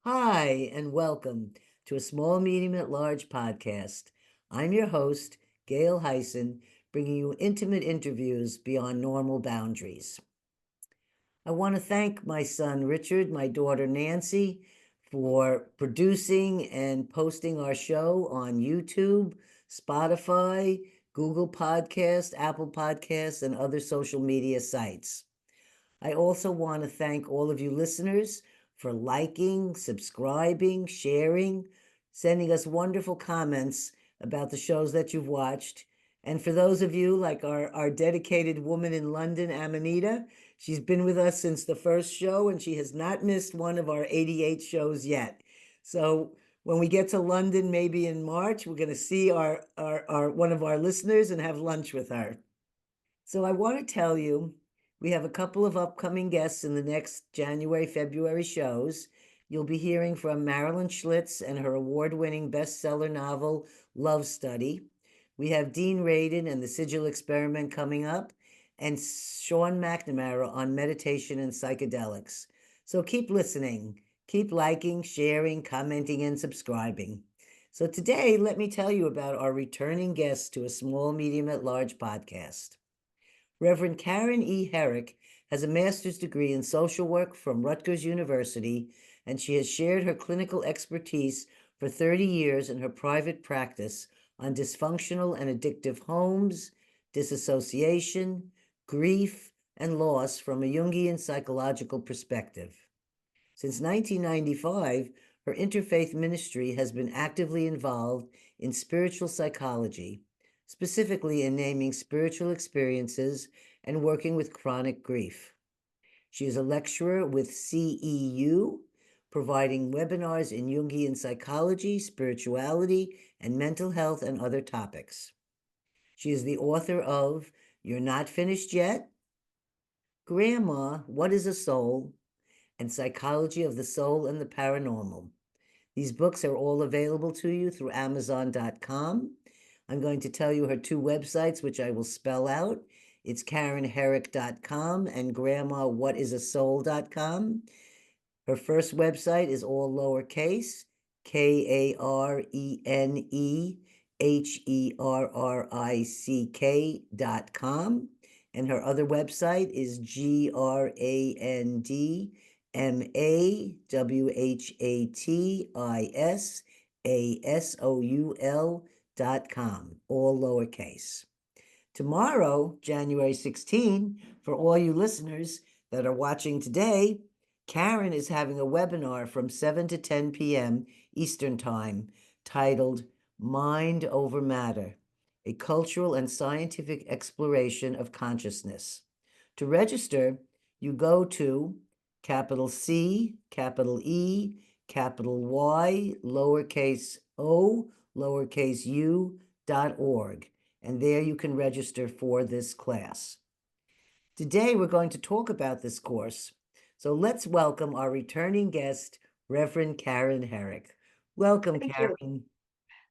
Hi, and welcome to a Small, Medium, at Large podcast. I'm your host, Gail Hyson, bringing you intimate interviews beyond normal boundaries. I want to thank my son Richard, my daughter Nancy, for producing and posting our show on YouTube, Spotify, Google Podcast, Apple Podcasts, and other social media sites. I also want to thank all of you listeners for liking, subscribing, sharing, sending us wonderful comments about the shows that you've watched. And for those of you like our dedicated woman in London, Amanita, she's been with us since the first show and she has not missed one of our 88 shows yet. So when we get to London, maybe in March, we're going to see our one of our listeners and have lunch with her. So I want to tell you, we have a couple of upcoming guests in the next January, February shows. You'll be hearing from Marilyn Schlitz and her award-winning bestseller novel, Love Study. We have Dean Radin and the Sigil Experiment coming up, and Sean McNamara on meditation and psychedelics. So keep listening, keep liking, sharing, commenting, and subscribing. So today, let me tell you about our returning guest to a Small, Medium, at Large podcast. Reverend Karen E. Herrick has a master's degree in social work from Rutgers University, and she has shared her clinical expertise for 30 years in her private practice on dysfunctional and addictive homes, disassociation, grief, and loss from a Jungian psychological perspective. Since 1995, her interfaith ministry has been actively involved in spiritual psychology, specifically in naming spiritual experiences and working with chronic grief. She is a lecturer with CEU, providing webinars in Jungian psychology, spirituality, and mental health and other topics. She is the author of You're Not Finished Yet, Grandma, What is a Soul? And Psychology of the Soul and the Paranormal. These books are all available to you through Amazon.com. I'm going to tell you her two websites, which I will spell out. It's KarenHerrick.com and GrandmaWhatIsASoul.com. Her first website is all lowercase, KarenHerrick.com. And her other website is GrandmaWhatIsasoul.com, all lowercase. Tomorrow, January 16, for all you listeners that are watching today, Karen is having a webinar from 7 to 10 p.m. Eastern Time titled Mind Over Matter, a cultural and scientific exploration of consciousness. To register, you go to capital C, capital E, capital Y, lowercase o, lowercase u.org, and there you can register for this class. Today, we're going to talk about this course. So let's welcome our returning guest, Reverend Karen Herrick. Welcome, Thank Karen. you.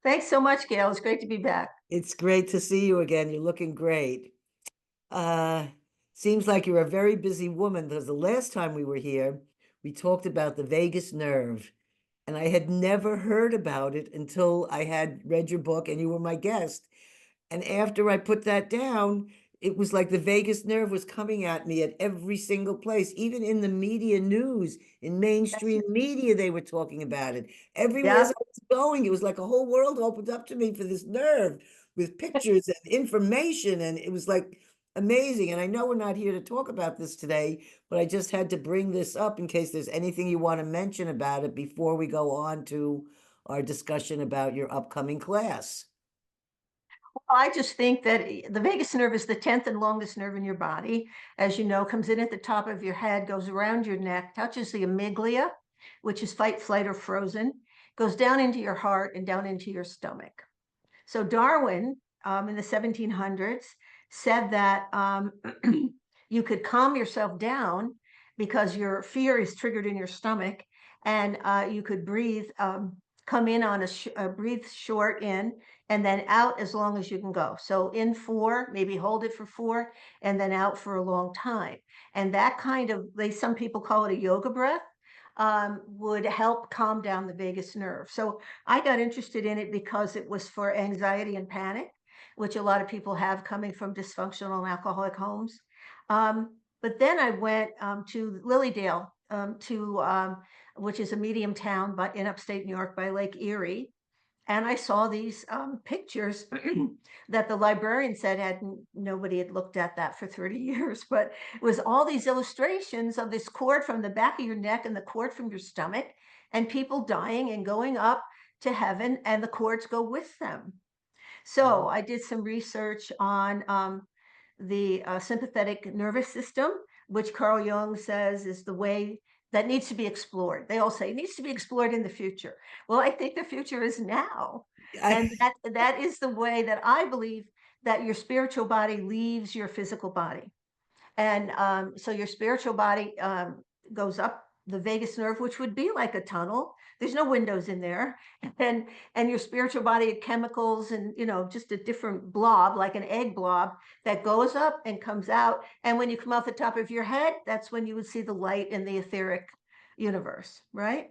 Thanks so much, Gail. It's great to be back. It's great to see you again. You're looking great. Seems like you're a very busy woman because the last time we were here, we talked about the vagus nerve, and I had never heard about it until I had read your book and you were my guest. And after I put that down, it was like the vagus nerve was coming at me at every single place, even in the media news, in mainstream media, they were talking about it. Everywhere I Yeah. was going, it was like a whole world opened up to me for this nerve with pictures and information. And it was like amazing. And I know we're not here to talk about this today, but I just had to bring this up in case there's anything you want to mention about it before we go on to our discussion about your upcoming class. I just think that the vagus nerve is the 10th and longest nerve in your body. As you know, comes in at the top of your head, goes around your neck, touches the amygdala, which is fight, flight, or frozen, goes down into your heart and down into your stomach. So Darwin, in the 1700s, said that you could calm yourself down because your fear is triggered in your stomach, and you could breathe, come in on breathe short in, and then out as long as you can go. So in 4, maybe hold it for 4, and then out for a long time. And that kind of, some people call it a yoga breath. would help calm down the vagus nerve. So I got interested in it because it was for anxiety and panic, which a lot of people have coming from dysfunctional and alcoholic homes. But then I went to Lilydale, which is a medium town in upstate New York by Lake Erie. And I saw these pictures that the librarian said nobody had looked at that for 30 years, but it was all these illustrations of this cord from the back of your neck and the cord from your stomach, and people dying and going up to heaven, and the cords go with them. So I did some research on the sympathetic nervous system, which Carl Jung says is the way that needs to be explored. They all say it needs to be explored in the future. Well, I think the future is now. And that is the way that I believe that your spiritual body leaves your physical body. And so your spiritual body goes up the vagus nerve, which would be like a tunnel. There's no windows in there. And your spiritual body chemicals and, just a different blob, like an egg blob that goes up and comes out. And when you come off the top of your head, that's when you would see the light in the etheric universe, right?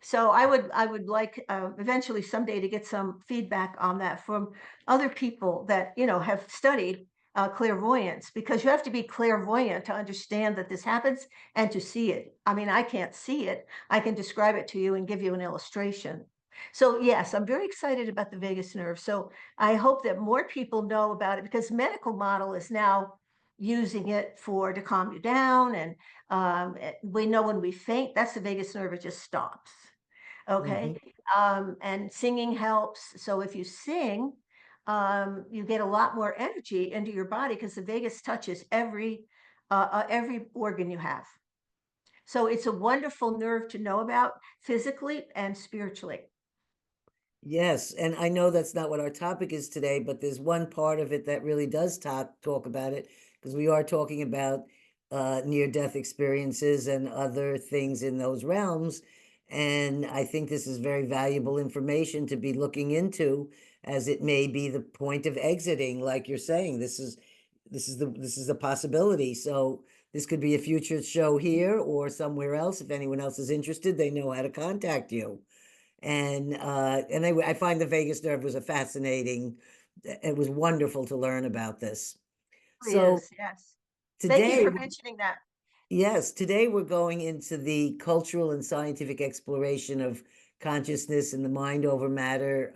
So I would like eventually someday to get some feedback on that from other people that, have studied clairvoyance, because you have to be clairvoyant to understand that this happens and to see it. I mean, I can't see it. I can describe it to you and give you an illustration. So yes, I'm very excited about the vagus nerve. So I hope that more people know about it, because medical model is now using it to calm you down. And we know when we faint, that's the vagus nerve, it just stops. Okay. And singing helps. So if you sing, you get a lot more energy into your body, because the vagus touches every organ you have. So it's a wonderful nerve to know about physically and spiritually. Yes, and I know that's not what our topic is today, but there's one part of it that really does talk about it, because we are talking about near-death experiences and other things in those realms. And I think this is very valuable information to be looking into, as it may be the point of exiting, like you're saying. This is the possibility. So this could be a future show here or somewhere else. If anyone else is interested, they know how to contact you. And I find the vagus nerve was it was wonderful to learn about this. It So is, yes. Thank you today, for mentioning that. yes, today we're going into the cultural and scientific exploration of consciousness and the mind over matter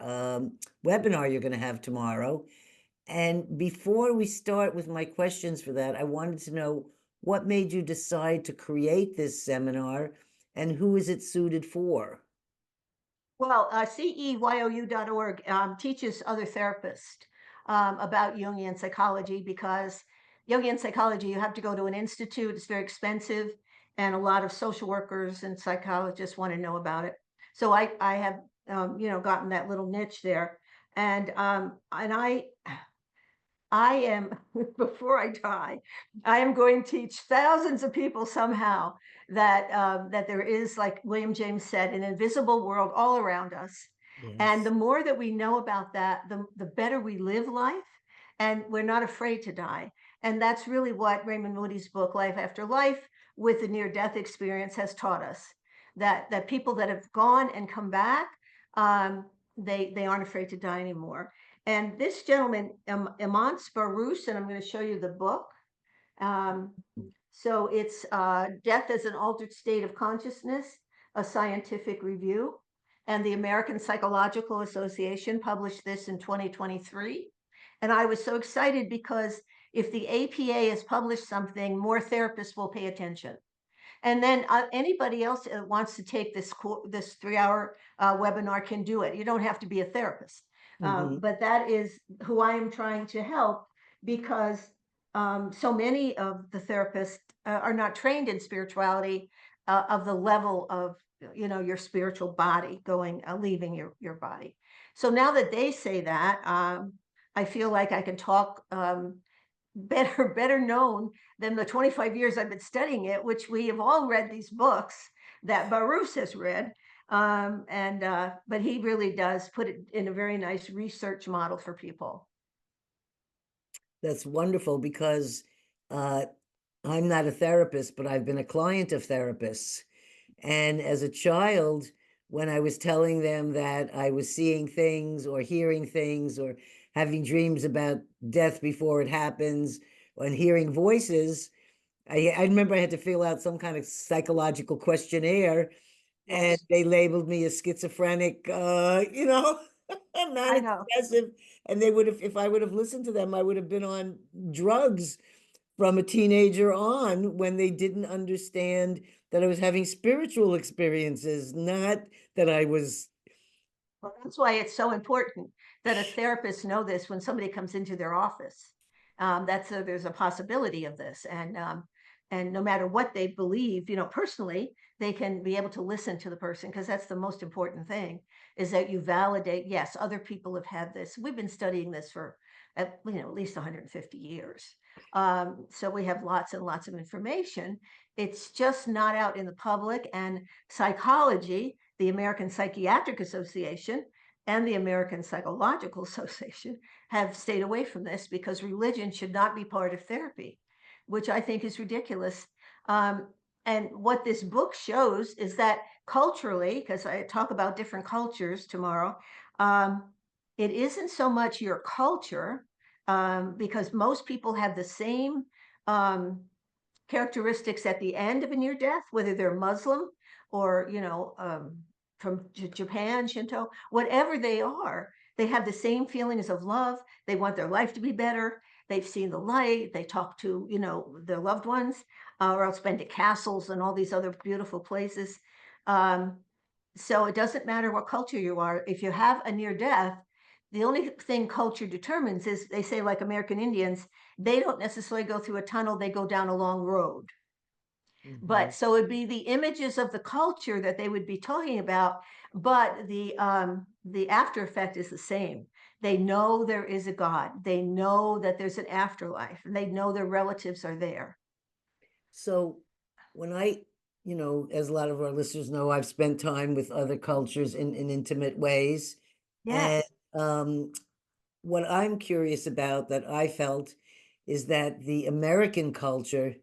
webinar you're going to have tomorrow. And before we start with my questions for that, I wanted to know what made you decide to create this seminar, and who is it suited for? Well, CEYOU.org teaches other therapists about Jungian psychology, because Jungian psychology, you have to go to an institute. It's very expensive, and a lot of social workers and psychologists want to know about it. So I have, gotten that little niche there. And I am, before I die, I am going to teach thousands of people somehow that there is, like William James said, an invisible world all around us. And the Yes. more that we know about that, the better we live life, and we're not afraid to die. And that's really what Raymond Moody's book, Life After Life, with the near-death experience, has taught us. That people that have gone and come back, they aren't afraid to die anymore. And this gentleman, Iman Sparus, and I'm going to show you the book. So it's Death as an Altered State of Consciousness, a Scientific Review. And the American Psychological Association published this in 2023. And I was so excited, because if the APA has published something, more therapists will pay attention. And then anybody else that wants to take this 3-hour webinar can do it. You don't have to be a therapist. But that is who I am trying to help, because so many of the therapists are not trained in spirituality of the level of, your spiritual body leaving your body. So now that they say that, I feel like I can talk better known than the 25 years I've been studying it, which we have all read these books that Barus has read. But he really does put it in a very nice research model for people. That's wonderful, because I'm not a therapist, but I've been a client of therapists. And as a child, when I was telling them that I was seeing things or hearing things or having dreams about death before it happens and hearing voices, I remember I had to fill out some kind of psychological questionnaire, and Yes, they labeled me a schizophrenic, I manic know. depressive. And they would have, if I would have listened to them, I would have been on drugs from a teenager on, when they didn't understand that I was having spiritual experiences, not that I was. Well, that's why it's so important that a therapist know this when somebody comes into their office. There's a possibility of this, and no matter what they believe, personally, they can be able to listen to the person, because that's the most important thing, is that you validate. Yes, other people have had this. We've been studying this for at least 150 years, so we have lots and lots of information. It's just not out in the public, and psychology, the American Psychiatric Association and the American Psychological Association have stayed away from this, because religion should not be part of therapy, which I think is ridiculous. And what this book shows is that culturally, because I talk about different cultures tomorrow, it isn't so much your culture, because most people have the same characteristics at the end of a near death, whether they're Muslim or, from Japan, Shinto, whatever they are, they have the same feelings of love. They want their life to be better. They've seen the light. They talk to, their loved ones, or else been to castles and all these other beautiful places. So it doesn't matter what culture you are. If you have a near death, the only thing culture determines is, they say, like American Indians, they don't necessarily go through a tunnel, they go down a long road. But so it'd be the images of the culture that they would be talking about, but the after effect is the same. They know there is a God. They know that there's an afterlife, and they know their relatives are there. So when as a lot of our listeners know, I've spent time with other cultures in intimate ways. And Yes, what I'm curious about, that I felt, is that the American culture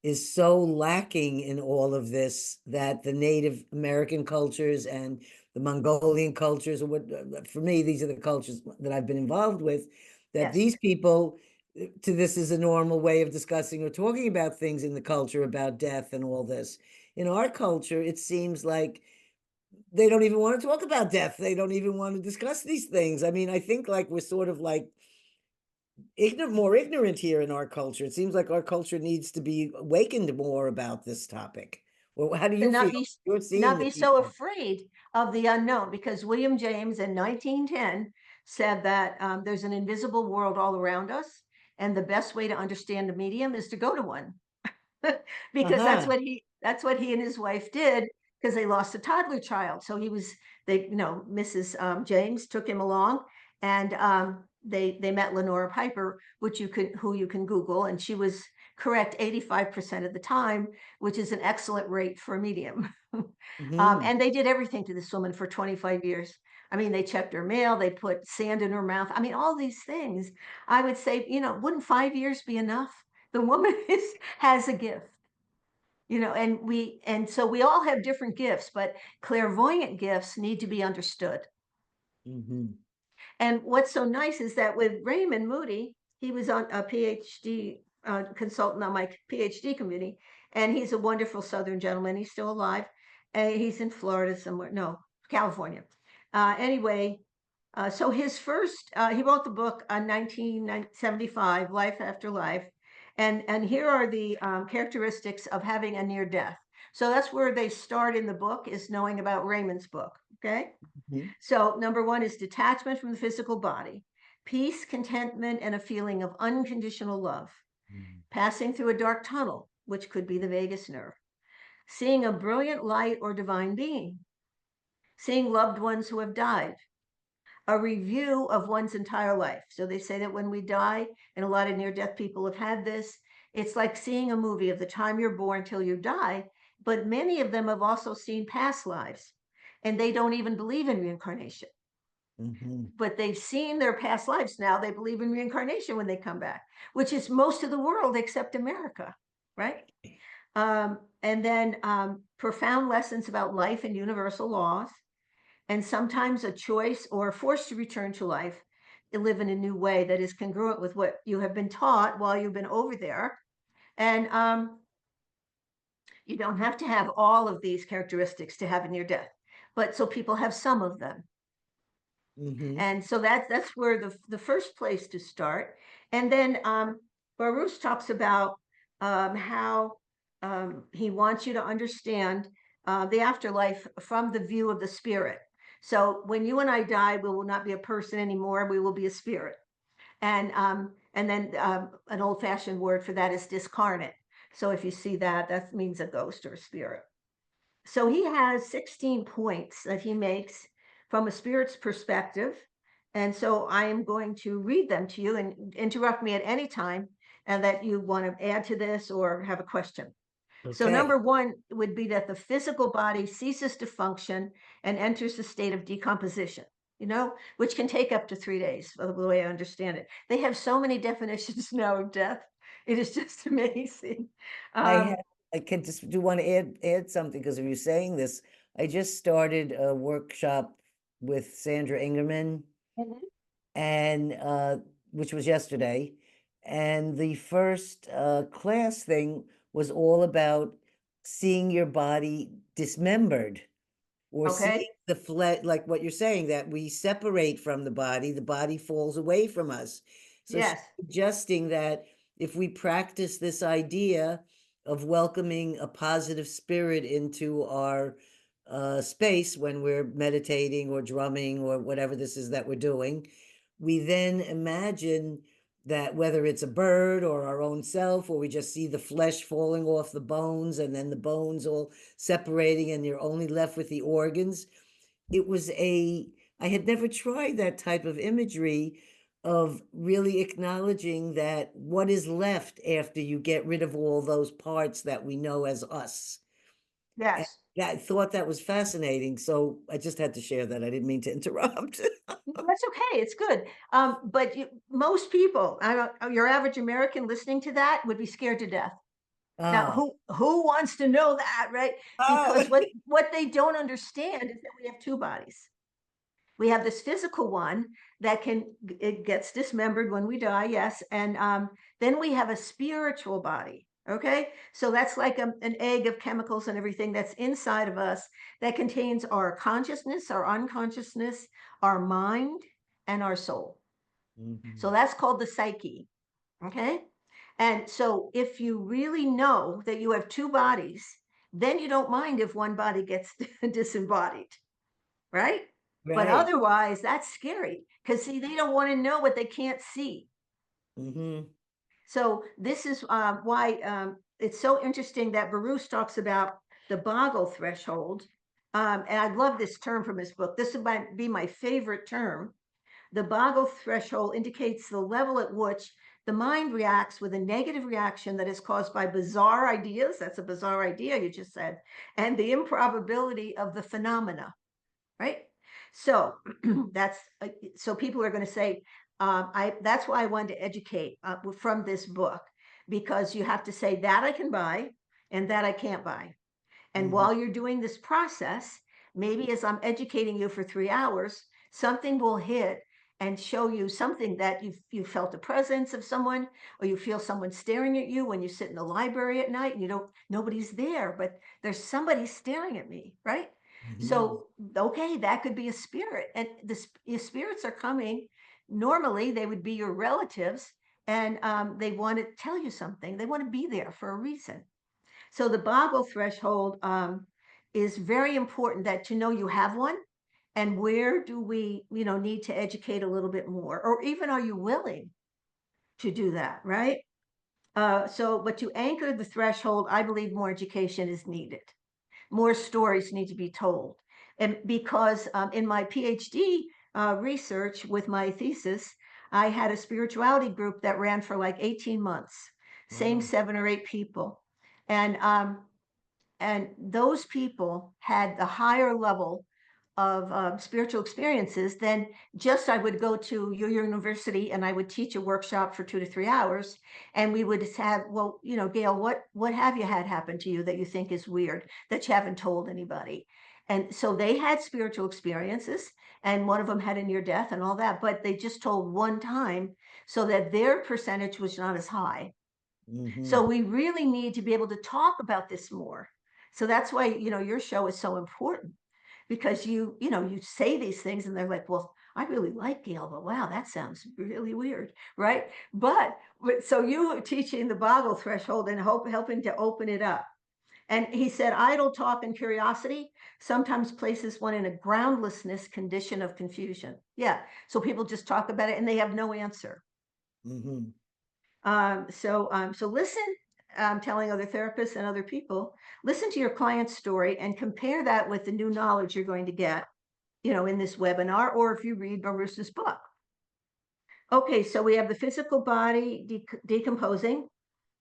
is so lacking in all of this, that the Native American cultures and the Mongolian cultures, or what, for me, these are the cultures that I've been involved with, that yes. these people, to this is a normal way of discussing or talking about things in the culture about death and all this. In our culture, it seems like they don't even want to talk about death. They don't even want to discuss these things. I mean, I think like we're sort of like more ignorant here in our culture. It seems like our culture needs to be awakened more about this topic. Well, how do To you not feel? be You're seeing not the be so people. afraid of the unknown, because William James in 1910 said that there's an invisible world all around us, and the best way to understand a medium is to go to one. Because Uh-huh. that's what he and his wife did, because they lost a toddler child. So Mrs. James took him along, and they met Lenora Piper, who you can Google, and she was correct 85% of the time, which is an excellent rate for a medium. Hmm. And they did everything to this woman for 25 years. I mean, they checked her mail, they put sand in her mouth. I mean, all these things. I would say, wouldn't 5 years be enough? The woman has a gift, and so we all have different gifts, but clairvoyant gifts need to be understood. Hmm. And what's so nice is that with Raymond Moody, he was on a PhD consultant on my PhD committee, and he's a wonderful Southern gentleman. He's still alive. He's in Florida somewhere, no, California. Anyway, so he wrote the book on 1975, Life After Life. And here are the characteristics of having a near death. So that's where they start in the book, is knowing about Raymond's book. Okay. Hmm. So number one is detachment from the physical body, peace, contentment, and a feeling of unconditional love, passing through a dark tunnel, which could be the vagus nerve, seeing a brilliant light or divine being, seeing loved ones who have died, a review of one's entire life. So they say that when we die, and a lot of near-death people have had this, it's like seeing a movie of the time you're born till you die, but many of them have also seen past lives, and they don't even believe in reincarnation. Hmm. But they've seen their past lives. Now they believe in reincarnation when they come back, which is most of the world except America, right? And then profound lessons about life and universal laws, and sometimes a choice or force to return to life to live in a new way that is congruent with what you have been taught while you've been over there. And you don't have to have all of these characteristics to have in your death, but so people have some of them. Mm-hmm. And so that's where the first place to start. And then Baruch talks about how he wants you to understand the afterlife from the view of the spirit. So when you and I die, we will not be a person anymore. We will be a spirit. And then an old-fashioned word for that is discarnate. So if you see that, that means a ghost or a spirit. So he has 16 points that he makes from a spirit's perspective. And so I am going to read them to you, and interrupt me at any time and that you want to add to this or have a question. So Okay. number one would be that the physical body ceases to function and enters the state of decomposition, which can take up to 3 days, the way I understand it. They have so many definitions now of death. It is just amazing. I Um, have, I can just do want to add something because of you saying this. I just started a workshop with Sandra Ingerman, Mhm. and which was yesterday. And the first class thing was all about seeing your body dismembered, or seeing Okay. the flesh, like what you're saying, that we separate from the body falls away from us. So she's Yes. suggesting that if we practice this idea of welcoming a positive spirit into our space when we're meditating or drumming or whatever this is that we're doing, we then imagine that whether it's a bird or our own self, or we just see the flesh falling off the bones and then the bones all separating and you're only left with the organs. I had never tried that type of imagery of really acknowledging that what is left after you get rid of all those parts that we know as us. And Yes. I thought that was fascinating. So I just had to share that. I didn't mean to interrupt. That's okay. It's good. But most people, your average American listening to that would be scared to death. Now, Ah, who wants to know that, right? oh, Because what they don't understand is that we have two bodies. We have this physical one that it gets dismembered when we die, yes, and then we have a spiritual body. Okay, so that's like an egg of chemicals and everything that's inside of us that contains our consciousness, our unconsciousness, our mind, and our soul. So mhm. that's called the psyche. Okay, and so if you really know that you have two bodies, then you don't mind if one body gets disembodied, right? But Right. otherwise, that's scary because see, they don't want to know what they can't see. Hmm. So this is why it's so interesting that Baruch talks about the Boggle threshold. And I love this term from his book. This would be my favorite term. The Boggle threshold indicates the level at which the mind reacts with a negative reaction that is caused by bizarre ideas. That's a bizarre idea you just said, and the improbability of the phenomena, right? So that's so people are going to say, that's why I wanted to educate from this book, because you have to say that I can buy and that I can't buy. And Hmm. while you're doing this process, maybe as I'm educating you for 3 hours, something will hit and show you something that you felt the presence of someone, or you feel someone staring at you when you sit in the library at night and nobody's there, but there's somebody staring at me, right? Hmm. So, okay, that could be a spirit, and your spirits are coming. Normally, they would be your relatives, and they want to tell you something. They want to be there for a reason. So the Boggle threshold is very important, that to know you have one, and where do we, need to educate a little bit more, or even are you willing to do that, right? But to anchor the threshold, I believe more education is needed. More stories need to be told. And because in my PhD research with my thesis, I had a spirituality group that ran for like 18 months, same Wow. 7 or 8 people. And those people had the higher level spiritual experiences, then just I would go to your university and I would teach a workshop for 2 to 3 hours, and we would have, well, Gail, what have you had happen to you that you think is weird that you haven't told anybody? And so they had spiritual experiences, and one of them had a near death and all that, but they just told one time so that their percentage was not as high. So we really need to be able to talk about this more. So that's why, your show is so important, because you say these things and they're like, well, I really like Gail, but wow, that sounds really weird, right? But so you are teaching the Boggle threshold and helping to open it up. And he said, idle talk and curiosity sometimes places one in a groundlessness condition of confusion. Yeah. So people just talk about it and they have no answer. Mm-hmm. So listen, telling other therapists and other people, listen to your client's story and compare that with the new knowledge you're going to get, in this webinar, or if you read Marissa's book. Okay, so we have the physical body decomposing.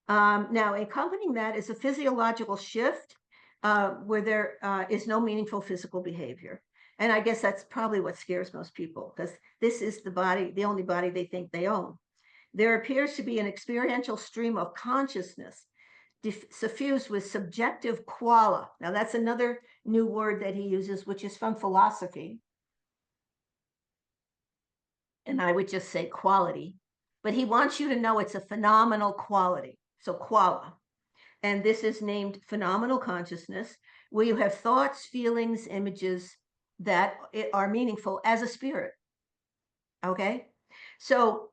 Now, accompanying that is a physiological shift where there is no meaningful physical behavior. And I guess that's probably what scares most people, because this is the only body they think they own. There appears to be an experiential stream of consciousness suffused with subjective qualia. Now, that's another new word that he uses, which is from philosophy. And I would just say quality. But he wants you to know it's a phenomenal quality. So qualia. And this is named phenomenal consciousness, where you have thoughts, feelings, images that are meaningful as a spirit. Okay? So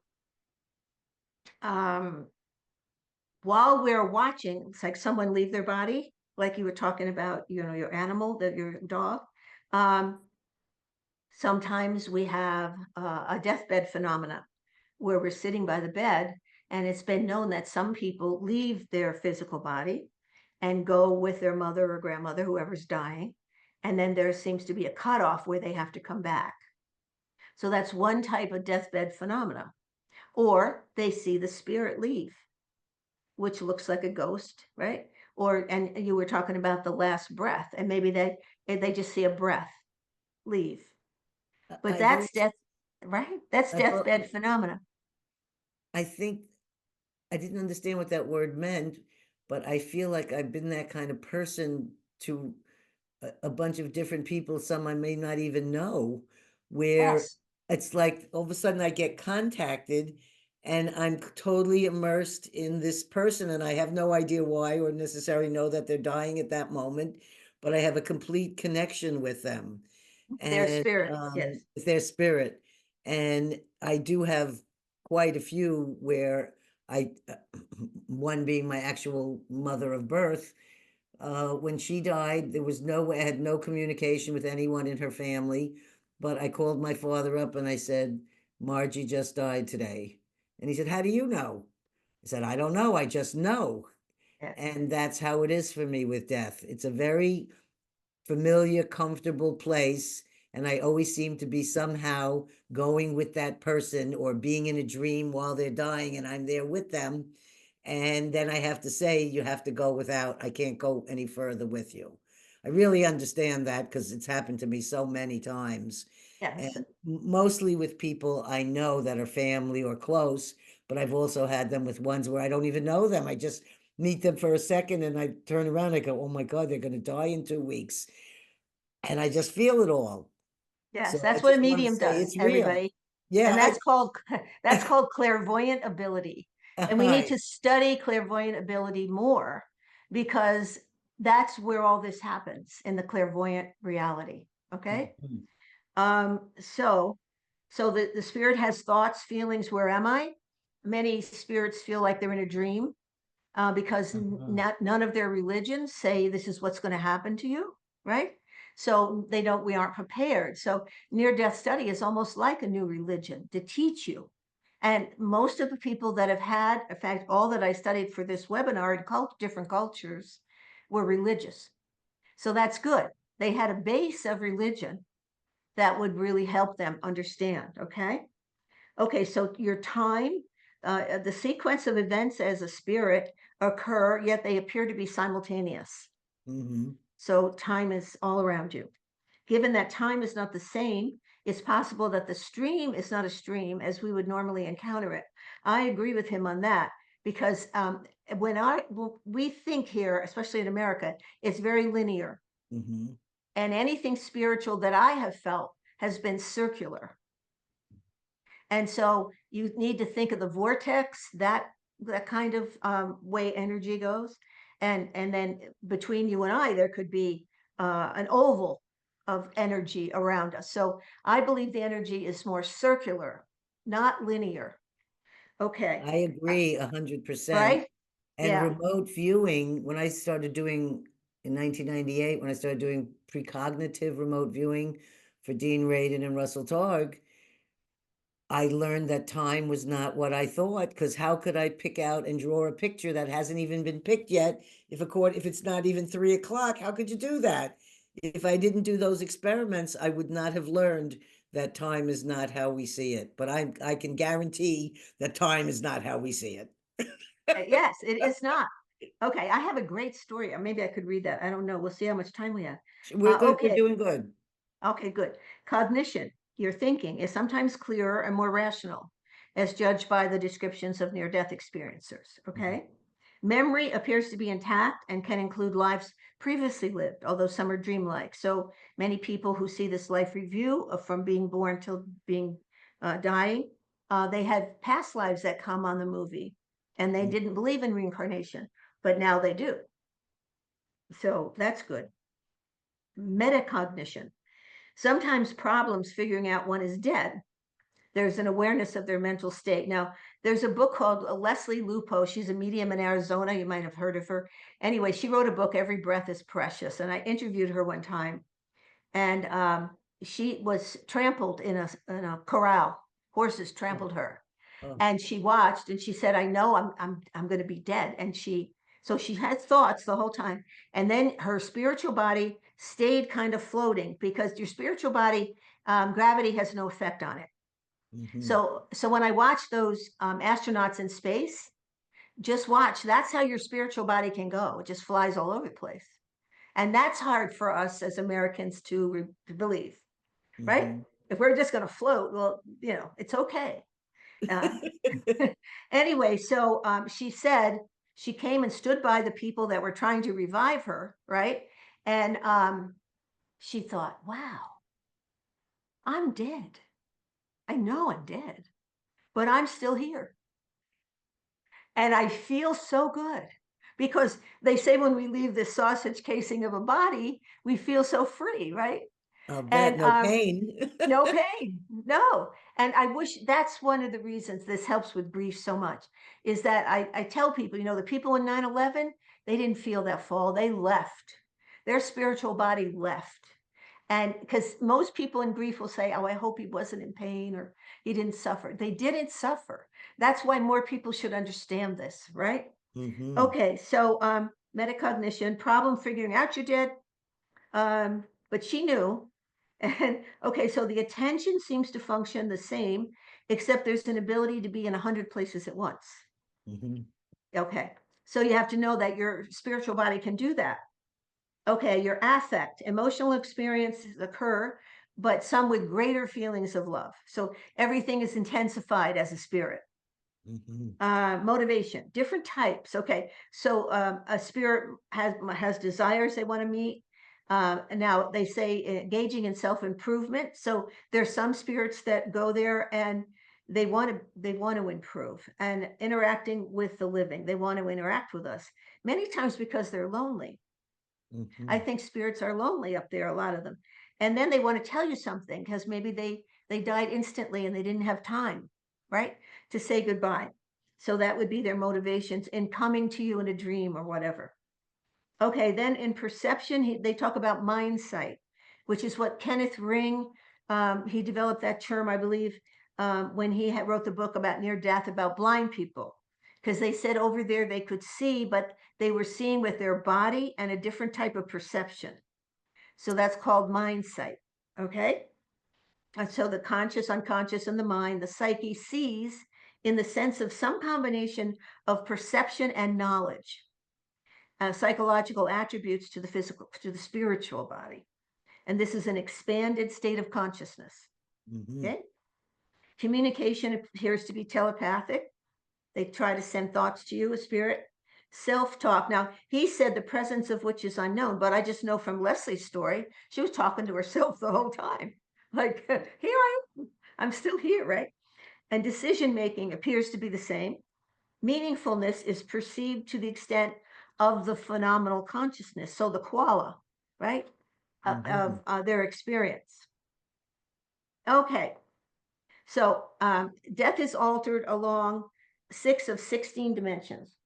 while we're watching, it's like someone leave their body, like you were talking about, your animal, your dog. Sometimes we have a deathbed phenomena where we're sitting by the bed, and it's been known that some people leave their physical body and go with their mother or grandmother, whoever's dying, and then there seems to be a cutoff where they have to come back. So that's one type of deathbed phenomena. Or they see the spirit leave, which looks like a ghost, right? And you were talking about the last breath, and maybe they just see a breath leave. But I've that's always, death, right? That's I've, deathbed phenomena. I think I didn't understand what that word meant, but I feel like I've been that kind of person to a bunch of different people, some I may not even know, where Yes. it's like all of a sudden I get contacted and I'm totally immersed in this person and I have no idea why or necessarily know that they're dying at that moment, but I have a complete connection with them Their and spirit. Yes. with their spirit. And I do have quite a few where one being my actual mother of birth, when she died, there was I had no communication with anyone in her family, but I called my father up and I said, Margie just died today. And he said, how do you know? I said, I don't know, I just know. Yes. And that's how it is for me with death. It's a very familiar, comfortable place. And I always seem to be somehow going with that person or being in a dream while they're dying and I'm there with them. And then I have to say, you have to go without, I can't go any further with you. I really understand that because it's happened to me so many times. Yes. And mostly with people I know that are family or close, but I've also had them with ones where I don't even know them. I just meet them for a second and I turn around, I go, oh my God, they're going to die in 2 weeks. And I just feel it all. Yes. So I That's what a just want to medium say does, it's real. everybody. And Yeah, that's called that's called clairvoyant ability. And we need I, to study clairvoyant ability more, because that's where all this happens, in the clairvoyant reality. Okay. Mhm. So the spirit has thoughts, feelings. Where am I? Many spirits feel like they're in a dream, because none of their religions say this is what's going to happen to you, right? So we aren't prepared. So near-death study is almost like a new religion to teach you. And most of the people that have had, in fact, all that I studied for this webinar in different cultures were religious. So that's good. They had a base of religion that would really help them understand. Okay. Okay, so your time, the sequence of events as a spirit occur, yet they appear to be simultaneous. Mhm. So time is all around you. Given that time is not the same, it's possible that the stream is not a stream as we would normally encounter it. I agree with him on that, because when we think here, especially in America, it's very linear. Mhm. And anything spiritual that I have felt has been circular. And so you need to think of the vortex, that kind of way energy goes. And then between you and I, there could be an oval of energy around us. So I believe the energy is more circular, not linear. Okay. I agree 100%. Right? And Yeah. remote viewing, when I started doing in 1998, when I started doing precognitive remote viewing for Dean Radin and Russell Targ, I learned that time was not what I thought, because how could I pick out and draw a picture that hasn't even been picked yet? If it's not even 3 o'clock, how could you do that? If I didn't do those experiments, I would not have learned that time is not how we see it. But I can guarantee that time is not how we see it. Yes, it is not. Okay, I have a great story. Maybe I could read that. I don't know. We'll see how much time we have. We're good. We're Okay. doing good. Okay, good. Cognition, your thinking, is sometimes clearer and more rational, as judged by the descriptions of near-death experiencers, okay? Memory appears to be intact and can include lives previously lived, although some are dreamlike. So many people who see this life review from being born till being dying, they had past lives that come on the movie, and they didn't believe in reincarnation, but now they do. So that's good. Metacognition. Sometimes problems figuring out one is dead. There's an awareness of their mental state. Now, there's a book called Leslie Lupo. She's a medium in Arizona. You might have heard of her. Anyway, she wrote a book, Every Breath is Precious. And I interviewed her one time. And she was trampled in a corral. Horses trampled her. Oh. And she watched and she said, I know I'm going to be dead. And so she had thoughts the whole time. And then her spiritual body stayed kind of floating, because your spiritual body, gravity has no effect on it. So when I watch those astronauts in space, just watch. That's how your spiritual body can go. It just flies all over the place. And that's hard for us as Americans to believe, right? If we're just going to float, well, it's okay. Anyway, so she said she came and stood by the people that were trying to revive her, right? And she thought, wow, I'm dead. I know I'm dead, but I'm still here. And I feel so good, because they say when we leave this sausage casing of a body, we feel so free, right? I'll bet And no pain. no pain, no. And I wish that's one of the reasons this helps with grief so much, is that I tell people, the people in 9/11, they didn't feel that fall. They left. Their spiritual body left. And because most people in grief will say, oh, I hope he wasn't in pain or he didn't suffer. They didn't suffer. That's why more people should understand this, right? Okay, so metacognition, problem figuring out you're dead, but she knew. And okay, so the attention seems to function the same, except there's an ability to be in 100 places at once. Okay, so you have to know that your spiritual body can do that. Okay, your affect, emotional experiences occur, but some with greater feelings of love. So everything is intensified as a spirit. Motivation, different types. Okay, so a spirit has desires they want to meet. Now they say engaging in self-improvement. So there's some spirits that go there and they want to improve and interacting with the living. They want to interact with us many times because they're lonely. I think spirits are lonely up there, a lot of them. And then they want to tell you something because maybe they died instantly and they didn't have time, right, to say goodbye. So that would be their motivations in coming to you in a dream or whatever. Okay, then in perception, they talk about mind sight, which is what Kenneth Ring, he developed that term, I believe, when he wrote the book about near death, about blind people, because they said over there they could see, but they were seeing with their body and a different type of perception. So that's called mind sight. Okay. And so the conscious, unconscious, and the mind, the psyche sees in the sense of some combination of perception and knowledge, psychological attributes to the physical, to the spiritual body. And this is an expanded state of consciousness. Okay. Communication appears to be telepathic. They try to send thoughts to you, a spirit. Self-talk. Now, he said the presence of which is unknown, but I just know from Leslie's story, she was talking to herself the whole time. Like, here I am. I'm still here, right? And decision-making appears to be the same. Meaningfulness is perceived to the extent of the phenomenal consciousness. So the qualia, right, of their experience. Okay. So death is altered along 6 of 16 dimensions.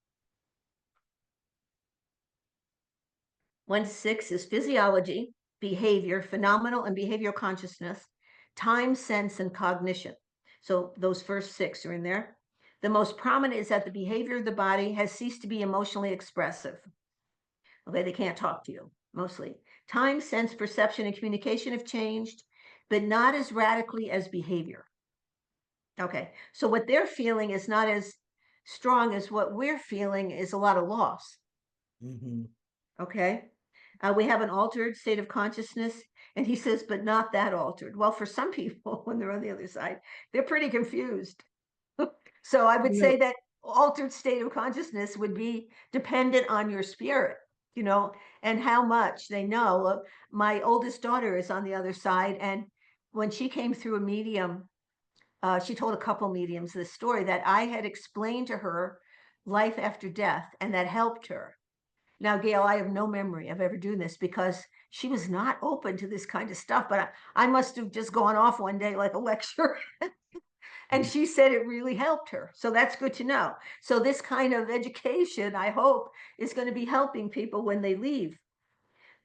1 to 6 is physiology, behavior, phenomenal and behavioral consciousness, time, sense, and cognition. So those first 6 are in there. The most prominent is that the behavior of the body has ceased to be emotionally expressive. Okay, they can't talk to you, mostly. Time, sense, perception, and communication have changed, but not as radically as behavior. Okay, so what they're feeling is not as strong as what we're feeling is a lot of loss. Okay, we have an altered state of consciousness, and he says, but not that altered. Well, for some people, when they're on the other side, they're pretty confused. So I would say that altered state of consciousness would be dependent on your spirit, you know, and how much they know. My oldest daughter is on the other side, and when she came through a medium, she told a couple mediums this story that I had explained to her life after death, and that helped her. Now, Gail, I have no memory of ever doing this because she was not open to this kind of stuff, but I must have just gone off one day like a lecture. And she said it really helped her. So that's good to know. So this kind of education, I hope, is going to be helping people when they leave.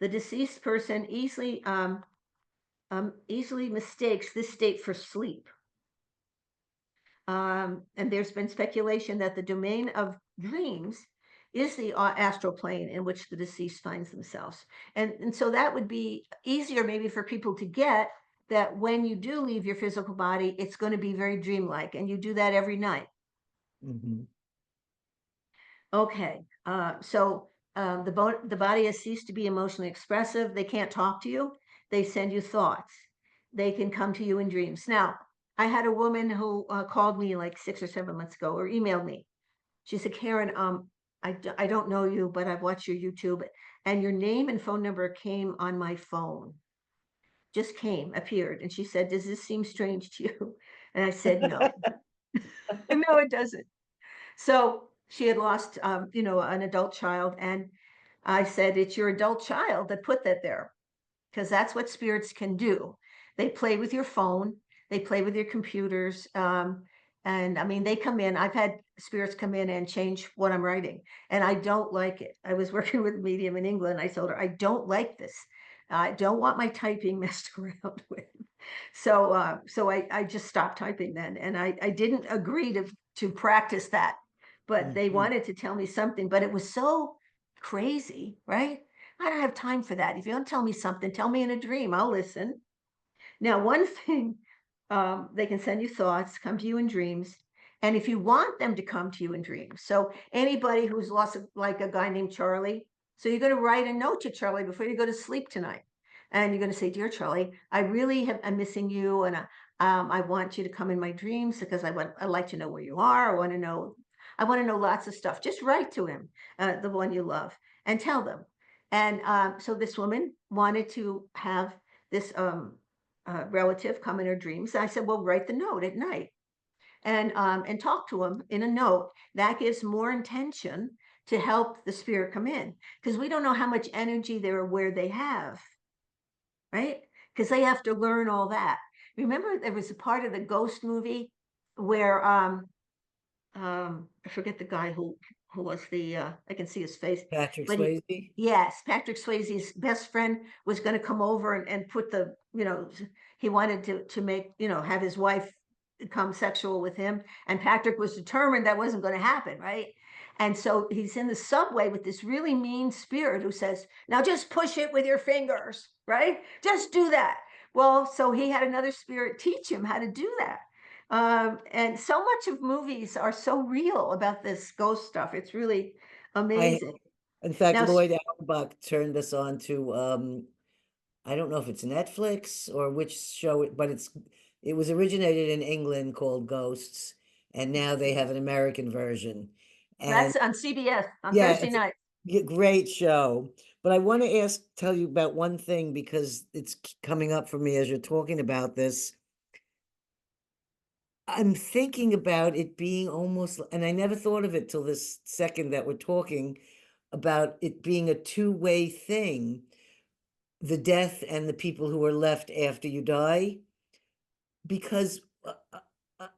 The deceased person easily mistakes this state for sleep. And there's been speculation that the domain of dreams is the astral plane in which the deceased finds themselves. And so that would be easier maybe for people to get, that when you do leave your physical body, it's going to be very dreamlike, and you do that every night. Okay, so the body has ceased to be emotionally expressive. They can't talk to you. They send you thoughts. They can come to you in dreams. Now, I had a woman who called me like 6 or 7 months ago, or emailed me. She said, Karen, I don't know you, but I've watched your YouTube, and your name and phone number came on my phone. Just appeared. And she said, does this seem strange to you? And I said, no. No, it doesn't. So she had lost, an adult child. And I said, it's your adult child that put that there, because that's what spirits can do. They play with your phone. They play with your computers. And I mean, they come in. I've had spirits come in and change what I'm writing, and I don't like it. I was working with a medium in England. I told her, I don't like this. I don't want my typing messed around with. So I just stopped typing then, and I didn't agree to practice that, but they wanted to tell me something, but it was so crazy, right? I don't have time for that. If you don't tell me something, tell me in a dream. I'll listen. Now, one thing, they can send you thoughts, come to you in dreams. And if you want them to come to you in dreams, so anybody who's lost, like a guy named Charlie, so you're going to write a note to Charlie before you go to sleep tonight. And you're going to say, dear Charlie, I really I'm missing you. And I want you to come in my dreams because I'd like to know where you are. I want to know lots of stuff. Just write to him, the one you love, and tell them. And so this woman wanted to have this relative come in her dreams. I said, well, write the note at night and talk to him in a note. That gives more intention to help the spirit come in, because we don't know how much energy they're aware they have, right? Because they have to learn all that. Remember, there was a part of the Ghost movie where I forget the guy who was the I can see his face, Patrick but Swayze. yes, Patrick Swayze's best friend was going to come over and put the, he wanted to make, have his wife become sexual with him, and Patrick was determined that wasn't going to happen, right? And so he's in the subway with this really mean spirit who says, now just push it with your fingers, right? Just do that. Well, so he had another spirit teach him how to do that. And so much of movies are so real about this ghost stuff. It's really amazing. In fact, Now, Lloyd Auerbach turned this on to I don't know if it's Netflix or which show, but it was originated in England called Ghosts, and now they have an American version. And That's on CBS on yeah, Thursday it's night. a great show. But I want to tell you about one thing because it's coming up for me as you're talking about this. I'm thinking about it being almost, and I never thought of it till this second that we're talking about it being a two-way thing, the death and the people who are left after you die, because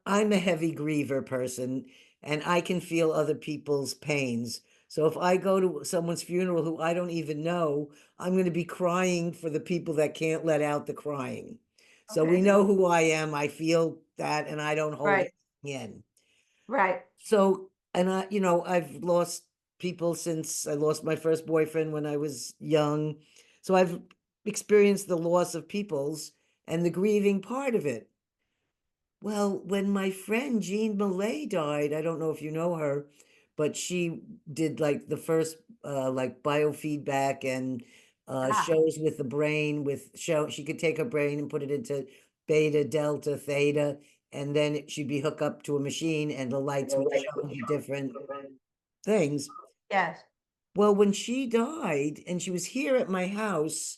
I'm a heavy griever person and I can feel other people's pains. So if I go to someone's funeral who I don't even know, I'm going to be crying for the people that can't let out the crying. So we Okay. know who I am. I feel that and I don't hold Right. it in. Right. So, and I've lost people since I lost my first boyfriend when I was young. So I've experienced the loss of people's and the grieving part of it. Well, when my friend Jean Millay died, I don't know if you know her, but she did like the first like biofeedback and Ah, shows with the brain she could take her brain and put it into beta, delta, theta, and then she'd be hooked up to a machine and the lights would show the different things. yes. Well, when she died and she was here at my house,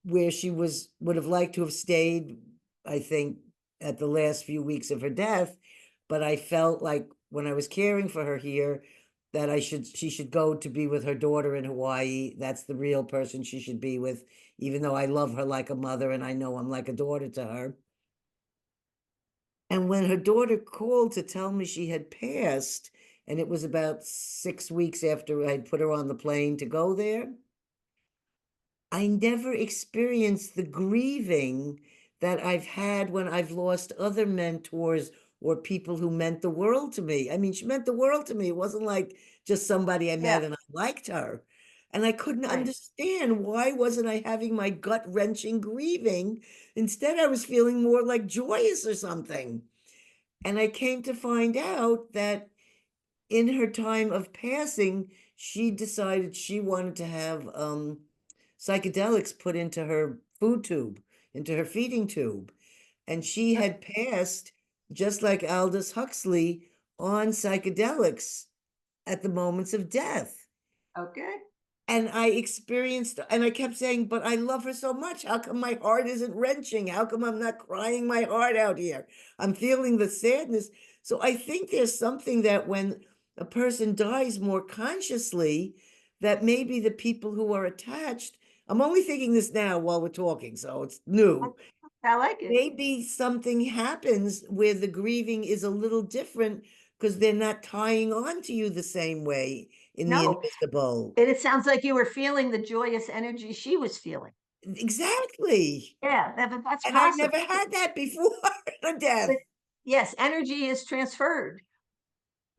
where she would have liked to have stayed, I think, at the last few weeks of her death. But I felt like when I was caring for her here, that she should go to be with her daughter in Hawaii. That's the real person she should be with, even though I love her like a mother and I know I'm like a daughter to her. And when her daughter called to tell me she had passed, and it was about 6 weeks after I'd put her on the plane to go there, I never experienced the grieving that I've had when I've lost other mentors or people who meant the world to me. I mean, she meant the world to me. It wasn't like just somebody I Yeah. met and I liked her. And I couldn't Right. understand why wasn't I having my gut-wrenching grieving? Instead, I was feeling more like joyous or something. And I came to find out that in her time of passing, she decided she wanted to have psychedelics put into her food tube, into her feeding tube. And she had passed, just like Aldous Huxley, on psychedelics at the moments of death. Okay. And I experienced, and I kept saying, but I love her so much. How come my heart isn't wrenching? How come I'm not crying my heart out here? I'm feeling the sadness. So I think there's something that when a person dies more consciously, that maybe the people who are attached, I'm only thinking this now while we're talking, so it's new. I like it. Maybe something happens where the grieving is a little different because they're not tying on to you the same way in the No, invisible. and it sounds like you were feeling the joyous energy she was feeling. Exactly. Yeah, that's And I've possible. never had that before, the death. But yes, energy is transferred.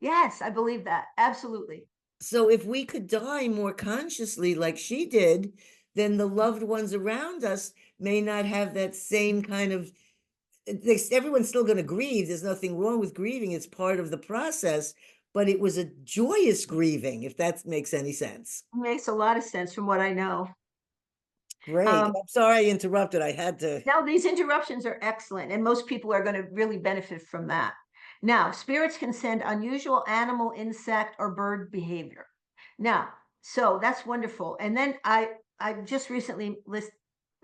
Yes, I believe that. Absolutely. So if we could die more consciously like she did, then the loved ones around us may not have that same kind of everyone's still going to grieve. There's nothing wrong with grieving. It's part of the process, but it was a joyous grieving, if that makes any sense. Makes a lot of sense from what I know. Great. Um, I'm sorry I interrupted. I had to. Now, these interruptions are excellent, and most people are going to really benefit from that. Now, spirits can send unusual animal, insect, or bird behavior. Now, so that's wonderful. And then I just recently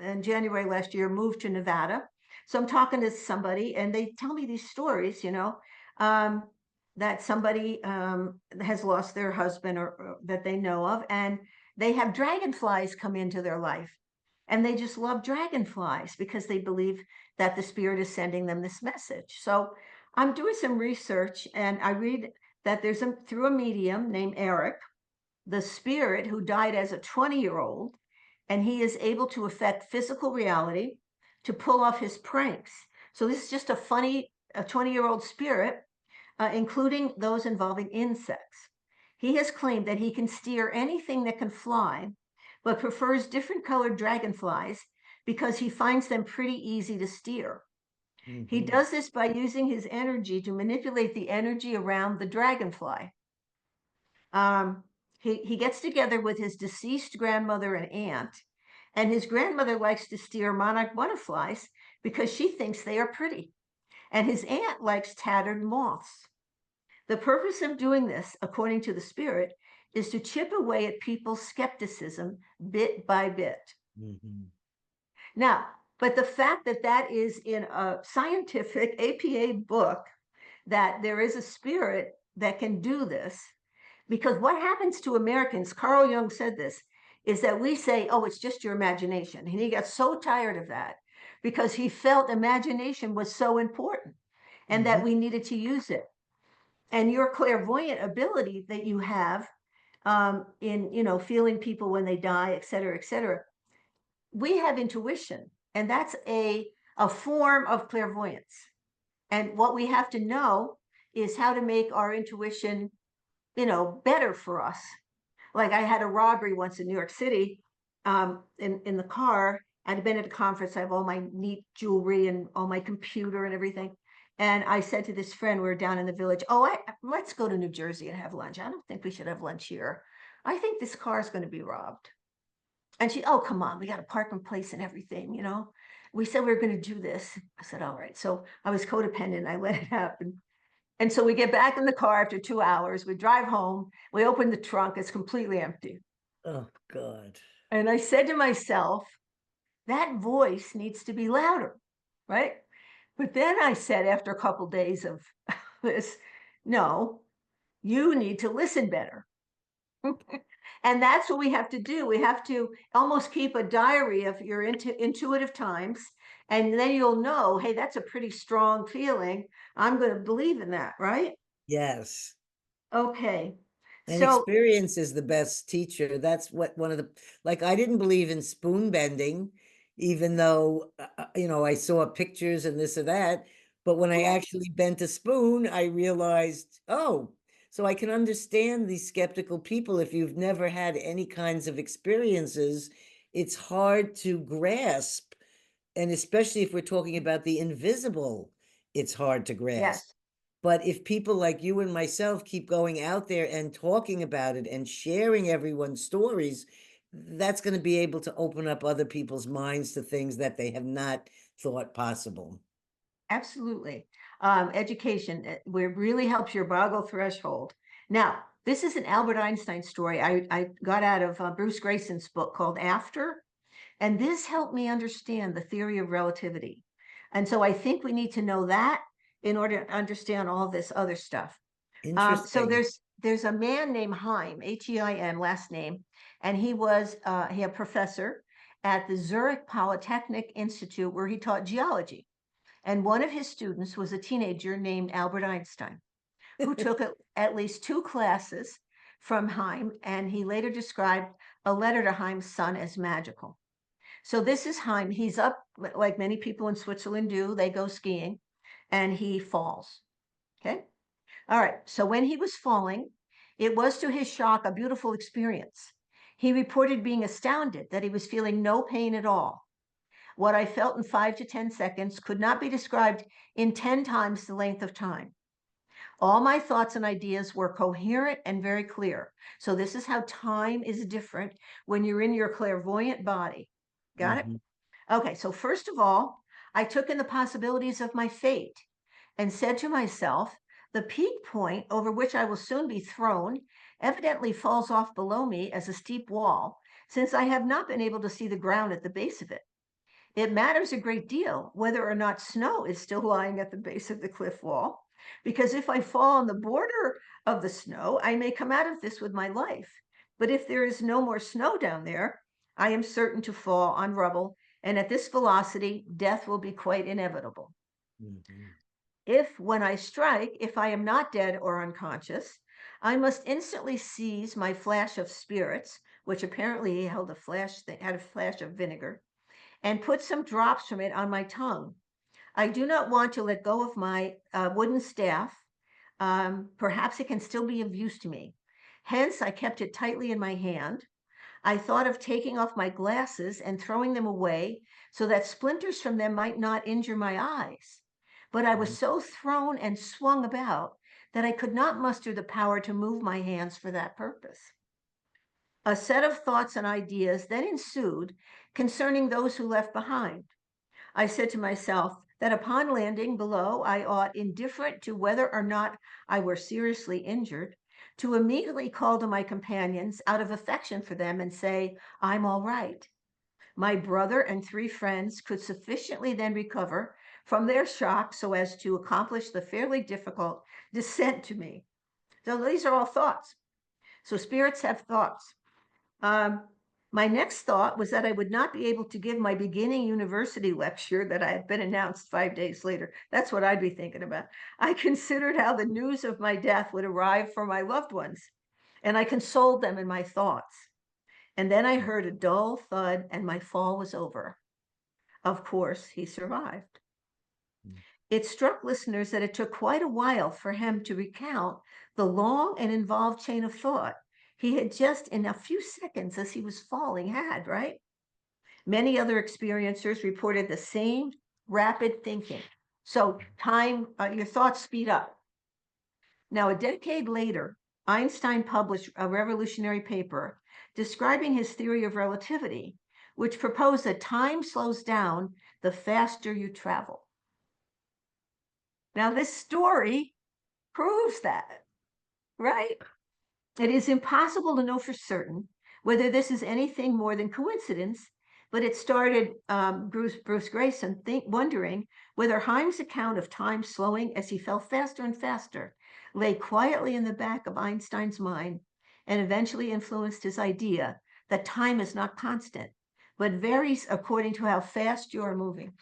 in January last year moved to Nevada. So I'm talking to somebody, and they tell me these stories, um, that somebody has lost their husband or that they know of, and they have dragonflies come into their life and they just love dragonflies because they believe that the spirit is sending them this message. So I'm doing some research and I read that through a medium named Eric, the spirit who died as a 20-year-old, and he is able to affect physical reality to pull off his pranks. So this is just a 20-year-old spirit, including those involving insects. He has claimed that he can steer anything that can fly, but prefers different colored dragonflies because he finds them pretty easy to steer. He Mhm. does this by using his energy to manipulate the energy around the dragonfly. Um, he gets together with his deceased grandmother and aunt, And his grandmother likes to steer monarch butterflies because she thinks they are pretty. And his aunt likes tattered moths. The purpose of doing this, according to the spirit, is to chip away at people's skepticism bit by bit. Mhm. Now, but the fact that that is in a scientific APA book, that there is a spirit that can do this, because what happens to Americans, Carl Jung said this, is that we say, oh, it's just your imagination. And he got so tired of that because he felt imagination was so important and that we needed to use it. And your clairvoyant ability that you have in, feeling people when they die, et cetera, et cetera. We have intuition, and that's a form of clairvoyance. And what we have to know is how to make our intuition, better for us. Like I had a robbery once in New York City, in the car. I'd been at a conference. I have all my neat jewelry and all my computer and everything. And I said to this friend, we were down in the village, let's go to New Jersey and have lunch. I don't think we should have lunch here. I think this car is going to be robbed. And she, oh, come on, we got a parking place and everything, We said we were going to do this. I said, all right. So I was codependent. I let it happen. And so we get back in the car after 2 hours. We drive home. We open the trunk. It's completely empty. Oh, God. And I said to myself, that voice needs to be louder, right? But then I said, after a couple of days of this, no, you need to listen better. And that's what we have to do. We have to almost keep a diary of your intuitive times. And then you'll know, hey, that's a pretty strong feeling. I'm going to believe in that, right? Yes. Okay. And So, experience is the best teacher. That's what one of the, like, I didn't believe in spoon bending, even though, I saw pictures and this or that. But when I actually bent a spoon, I realized, oh, so I can understand these skeptical people. If you've never had any kinds of experiences, it's hard to grasp. And especially if we're talking about the invisible, it's hard to grasp. yes, But if people like you and myself keep going out there and talking about it and sharing everyone's stories, that's going to be able to open up other people's minds to things that they have not thought possible. absolutely. Education where really helps your Boggle threshold. Now, this is an Albert Einstein story I got out of Bruce Grayson's book called After. And this helped me understand the theory of relativity. And so I think we need to know that in order to understand all this other stuff. So Interesting. there's a man named Heim, Heim, last name, and he was a professor at the Zurich Polytechnic Institute where he taught geology. And one of his students was a teenager named Albert Einstein, who took at least 2 classes from Heim, and he later described a letter to Heim's son as magical. So this is Heim. He's up, like many people in Switzerland do. They go skiing, and he falls. Okay. All right. So when he was falling, it was to his shock a beautiful experience. He reported being astounded that he was feeling no pain at all. What I felt in 5 to 10 seconds could not be described in 10 times the length of time. All my thoughts and ideas were coherent and very clear. So this is how time is different when you're in your clairvoyant body. Got it? Mhm. Okay, so first of all, I took in the possibilities of my fate and said to myself, the peak point over which I will soon be thrown evidently falls off below me as a steep wall, since I have not been able to see the ground at the base of it. It matters a great deal whether or not snow is still lying at the base of the cliff wall, because if I fall on the border of the snow, I may come out of this with my life. But if there is no more snow down there, I am certain to fall on rubble, and at this velocity, death will be quite inevitable. Mhm. If, when I strike, if I am not dead or unconscious, I must instantly seize my flash of spirits, which apparently he held had a flash of vinegar, and put some drops from it on my tongue. I do not want to let go of my wooden staff. Perhaps it can still be of use to me. Hence, I kept it tightly in my hand. I thought of taking off my glasses and throwing them away so that splinters from them might not injure my eyes. But I was Mhm. so thrown and swung about that I could not muster the power to move my hands for that purpose. A set of thoughts and ideas then ensued concerning those who left behind. I said to myself that upon landing below, I ought, indifferent to whether or not I were seriously injured, to immediately call to my companions out of affection for them and say, I'm all right. My brother and 3 friends could sufficiently then recover from their shock so as to accomplish the fairly difficult descent to me. So these are all thoughts. So spirits have thoughts. My next thought was that I would not be able to give my beginning university lecture that I had been announced 5 days later. That's what I'd be thinking about. I considered how the news of my death would arrive for my loved ones, and I consoled them in my thoughts. And then I heard a dull thud, and my fall was over. Of course, he survived. It struck listeners that it took quite a while for him to recount the long and involved chain of thought he had just in a few seconds as he was falling had, right? Many other experiencers reported the same rapid thinking. So your thoughts speed up. Now, a decade later, Einstein published a revolutionary paper describing his theory of relativity, which proposed that time slows down the faster you travel. Now, this story proves that, right? It is impossible to know for certain whether this is anything more than coincidence, but it started Bruce Grayson wondering whether Heim's account of time slowing as he fell faster and faster lay quietly in the back of Einstein's mind and eventually influenced his idea that time is not constant, but varies according to how fast you are moving.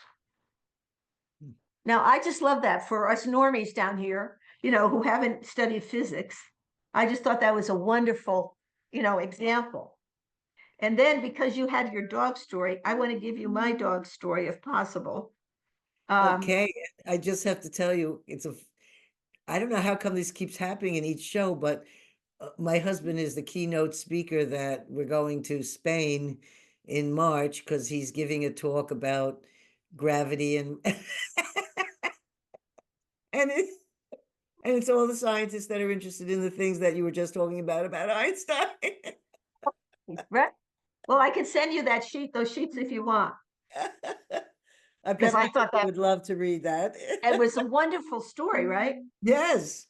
Now, I just love that for us normies down here, who haven't studied physics. I just thought that was a wonderful, example. And then because you had your dog story, I want to give you my dog story if possible. Okay, I just have to tell you, I don't know how come this keeps happening in each show, but my husband is the keynote speaker that we're going to Spain in March because he's giving a talk about gravity and and it's all the scientists that are interested in the things that you were just talking about Einstein. Right. Well, I can send you those sheets if you want. I Because bet I my thought husband that would love to read that. it was a wonderful story, right? Yes.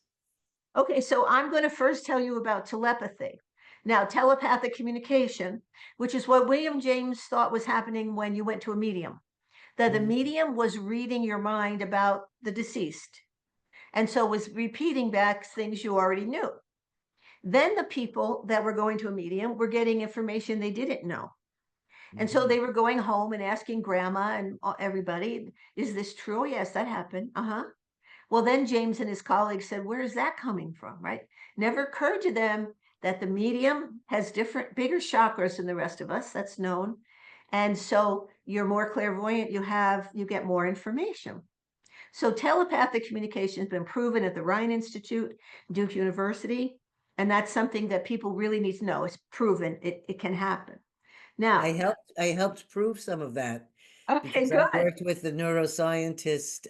Okay, so I'm going to first tell you about telepathy. Now, telepathic communication, which is what William James thought was happening when you went to a medium, that the medium was reading your mind about the deceased, and so was repeating back things you already knew. Then the people that were going to a medium were getting information they didn't know. And so they were going home and asking grandma and everybody, is this true? Yes, that happened. Well, then James and his colleagues said, where is that coming from, right? Never occurred to them that the medium has bigger chakras than the rest of us. That's known. And so you're more clairvoyant, you get more information. So telepathic communication has been proven at the Rhine Institute, Duke University, and that's something that people really need to know. It's proven, it can happen. Now, I helped prove some of that okay, because good. I worked with the neuroscientist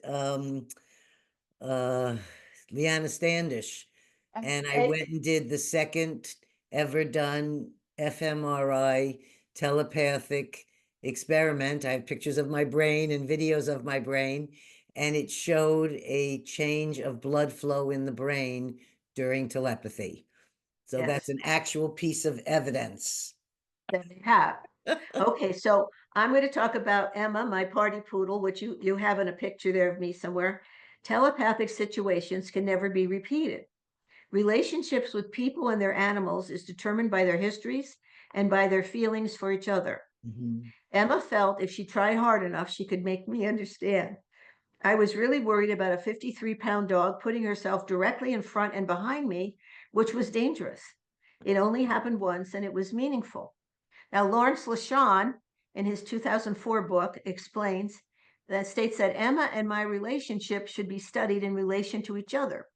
Leanna Standish, and I went and did the second ever done fMRI telepathic experiment. I have pictures of my brain and videos of my brain, and it showed a change of blood flow in the brain during telepathy. So that's an actual piece of evidence. That they have. Okay, so I'm going to talk about Emma, my party poodle, which you have in a picture there of me somewhere. Telepathic situations can never be repeated. Relationships with people and their animals is determined by their histories and by their feelings for each other. Emma felt if she tried hard enough, she could make me understand. I was really worried about a 53-pound dog putting herself directly in front and behind me, which was dangerous. It only happened once and it was meaningful. Now, Lawrence LaShawn, in his 2004 book, states that Emma and my relationship should be studied in relation to each other.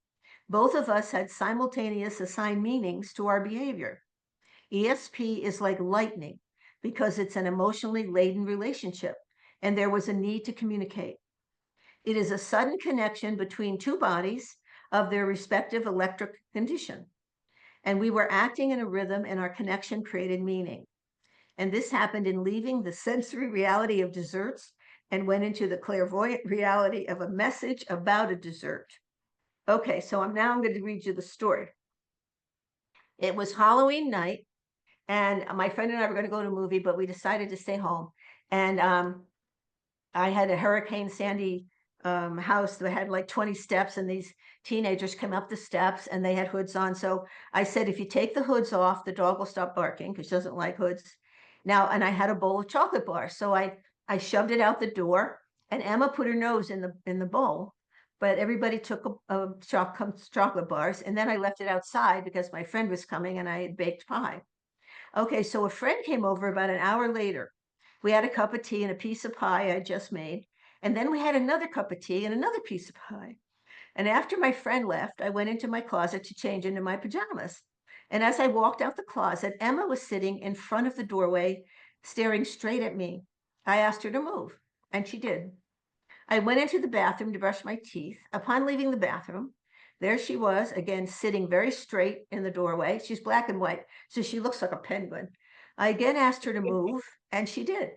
Both of us had simultaneous assigned meanings to our behavior. ESP is like lightning because it's an emotionally laden relationship, and there was a need to communicate. It is a sudden connection between two bodies of their respective electric condition. And we were acting in a rhythm, and our connection created meaning. And this happened in leaving the sensory reality of desserts and went into the clairvoyant reality of a message about a dessert. Okay, so I'm going to read you the story. It was Halloween night, and my friend and I were going to go to a movie, but we decided to stay home. And I had a Hurricane Sandy house that had like 20 steps, and these teenagers came up the steps and they had hoods on. So I said, if you take the hoods off, the dog will stop barking because she doesn't like hoods. Now, and I had a bowl of chocolate bars. So I shoved it out the door, and Emma put her nose in the bowl, but everybody took a chocolate bars, and then I left it outside because my friend was coming and I had baked pie. Okay, so a friend came over about an hour later. We had a cup of tea and a piece of pie I just made, and then we had another cup of tea and another piece of pie. And after my friend left, I went into my closet to change into my pajamas. And as I walked out the closet, Emma was sitting in front of the doorway, staring straight at me. I asked her to move, and she did. I went into the bathroom to brush my teeth. Upon leaving the bathroom, there she was, again, sitting very straight in the doorway. She's black and white, so she looks like a penguin. I again asked her to move, and she did.